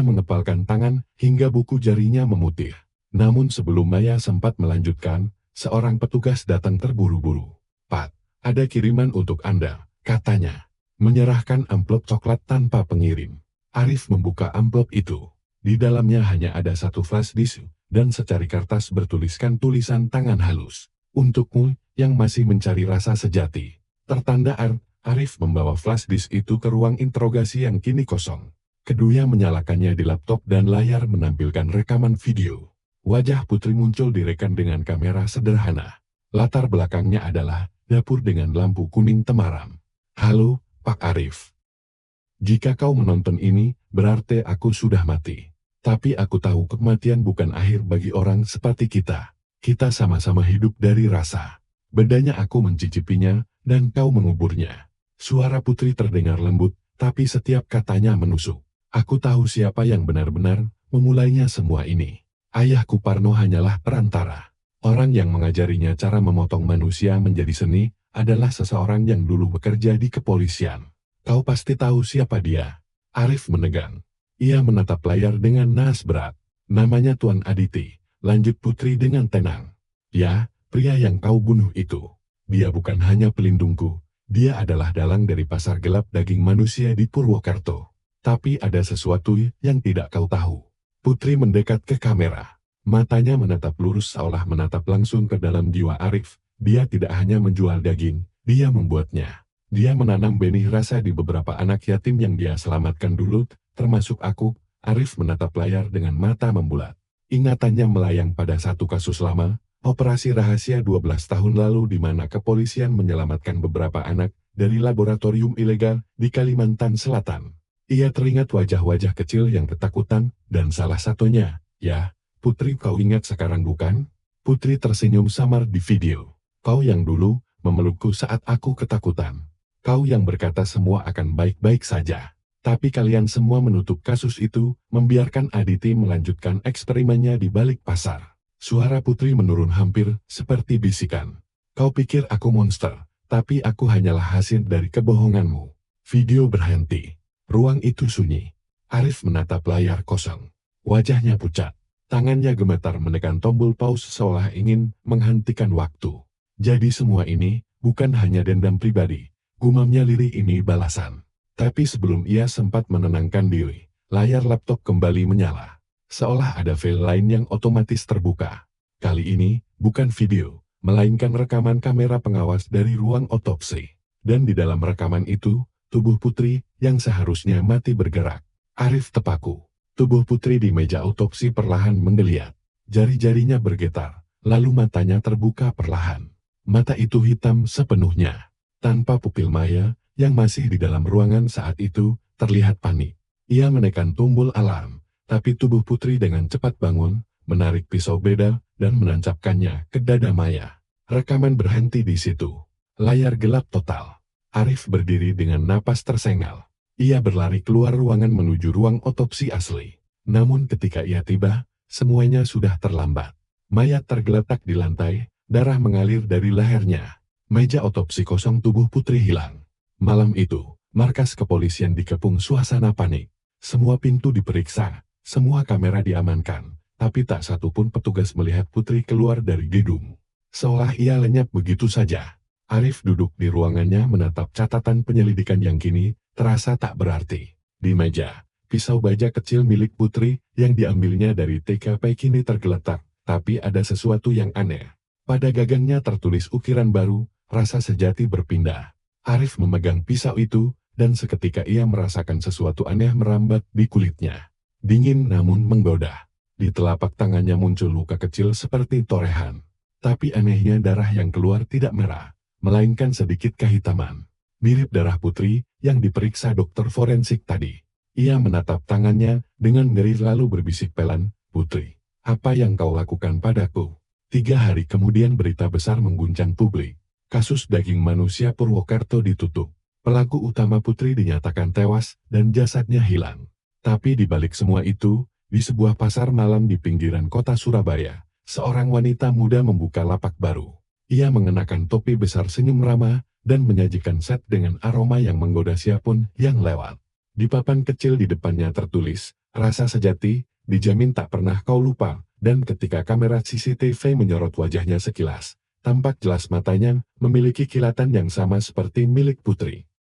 mengepalkan tangan hingga buku jarinya memutih. Namun sebelum Maya sempat melanjutkan, seorang petugas datang terburu-buru. "Pak, ada kiriman untuk Anda," katanya. Menyerahkan amplop coklat tanpa pengirim. Arif membuka amplop itu. Di dalamnya hanya ada satu flash disk dan secari kertas bertuliskan tulisan tangan halus. "Untukmu yang masih mencari rasa sejati." Tertanda Arif membawa flash disk itu ke ruang interogasi yang kini kosong. Kedua menyalakannya di laptop dan layar menampilkan rekaman video. Wajah Putri muncul direkam dengan kamera sederhana. Latar belakangnya adalah dapur dengan lampu kuning temaram. "Halo, Pak Arif. Jika kau menonton ini, berarti aku sudah mati. Tapi aku tahu kematian bukan akhir bagi orang seperti kita. Kita sama-sama hidup dari rasa. Bedanya aku mencicipinya, dan kau menguburnya." Suara Putri terdengar lembut, tapi setiap katanya menusuk. "Aku tahu siapa yang benar-benar memulainya semua ini. Ayahku Parno hanyalah perantara. Orang yang mengajarinya cara memotong manusia menjadi seni adalah seseorang yang dulu bekerja di kepolisian. Kau pasti tahu siapa dia." Arif menegang. Ia menatap layar dengan naas berat. "Namanya Tuan Aditi," lanjut Putri dengan tenang. "Ya, pria yang kau bunuh itu. Dia bukan hanya pelindungku, dia adalah dalang dari pasar gelap daging manusia di Purwokerto. Tapi ada sesuatu yang tidak kau tahu." Putri mendekat ke kamera. Matanya menatap lurus seolah menatap langsung ke dalam jiwa Arif. Dia tidak hanya menjual daging, dia membuatnya. Dia menanam benih rasa di beberapa anak yatim yang dia selamatkan dulu, termasuk aku. Arif menatap layar dengan mata membulat. Ingatannya melayang pada satu kasus lama, operasi rahasia 12 tahun lalu di mana kepolisian menyelamatkan beberapa anak dari laboratorium ilegal di Kalimantan Selatan. Ia teringat wajah-wajah kecil yang ketakutan, dan salah satunya, "Ya, Putri, kau ingat sekarang bukan?" Putri tersenyum samar di video. "Kau yang dulu memelukku saat aku ketakutan. Kau yang berkata semua akan baik-baik saja. Tapi kalian semua menutup kasus itu, membiarkan Aditi melanjutkan eksperimennya di balik pasar." Suara Putri menurun hampir seperti bisikan. "Kau pikir aku monster, tapi aku hanyalah hasil dari kebohonganmu." Video berhenti. Ruang itu sunyi. Arif menatap layar kosong. Wajahnya pucat. Tangannya gemetar menekan tombol pause seolah ingin menghentikan waktu. "Jadi semua ini bukan hanya dendam pribadi," gumamnya lirih. "Ini balasan." Tapi sebelum ia sempat menenangkan diri, layar laptop kembali menyala. Seolah ada file lain yang otomatis terbuka. Kali ini bukan video, melainkan rekaman kamera pengawas dari ruang otopsi. Dan di dalam rekaman itu, tubuh Putri yang seharusnya mati bergerak. Arif tepaku. Tubuh Putri di meja otopsi perlahan menggeliat. Jari-jarinya bergetar, lalu matanya terbuka perlahan. Mata itu hitam sepenuhnya. Tanpa pupil Maya, yang masih di dalam ruangan saat itu, terlihat panik. Ia menekan tombol alarm, tapi tubuh Putri dengan cepat bangun, menarik pisau bedal, dan menancapkannya ke dada Maya. Rekaman berhenti di situ. Layar gelap total. Arif berdiri dengan napas tersengal. Ia berlari keluar ruangan menuju ruang otopsi asli. Namun ketika ia tiba, semuanya sudah terlambat. Mayat tergeletak di lantai, darah mengalir dari lehernya. Meja otopsi kosong, tubuh Putri hilang. Malam itu, markas kepolisian dikepung suasana panik. Semua pintu diperiksa, semua kamera diamankan, tapi tak satu pun petugas melihat Putri keluar dari gedung. Seolah ia lenyap begitu saja. Arif duduk di ruangannya menatap catatan penyelidikan yang kini terasa tak berarti. Di meja, pisau baja kecil milik Putri yang diambilnya dari TKP kini tergeletak, tapi ada sesuatu yang aneh. Pada gagangnya tertulis ukiran baru, "Rasa sejati berpindah." Arif memegang pisau itu, dan seketika ia merasakan sesuatu aneh merambat di kulitnya. Dingin namun menggoda. Di telapak tangannya muncul luka kecil seperti torehan. Tapi anehnya darah yang keluar tidak merah, melainkan sedikit kehitaman. Mirip darah Putri yang diperiksa dokter forensik tadi. Ia menatap tangannya dengan ngeri lalu berbisik pelan, "Putri, apa yang kau lakukan padaku?" 3 hari kemudian berita besar mengguncang publik. Kasus daging manusia Purwokerto ditutup. Pelaku utama Putri dinyatakan tewas dan jasadnya hilang. Tapi di balik semua itu, di sebuah pasar malam di pinggiran kota Surabaya, seorang wanita muda membuka lapak baru. Ia mengenakan topi besar senyum ramah, dan menyajikan set dengan aroma yang menggoda siapapun yang lewat. Di papan kecil di depannya tertulis, Rasa sejati, dijamin tak pernah kau lupa, dan ketika kamera CCTV menyorot wajahnya sekilas, tampak jelas matanya memiliki kilatan yang sama seperti milik putri.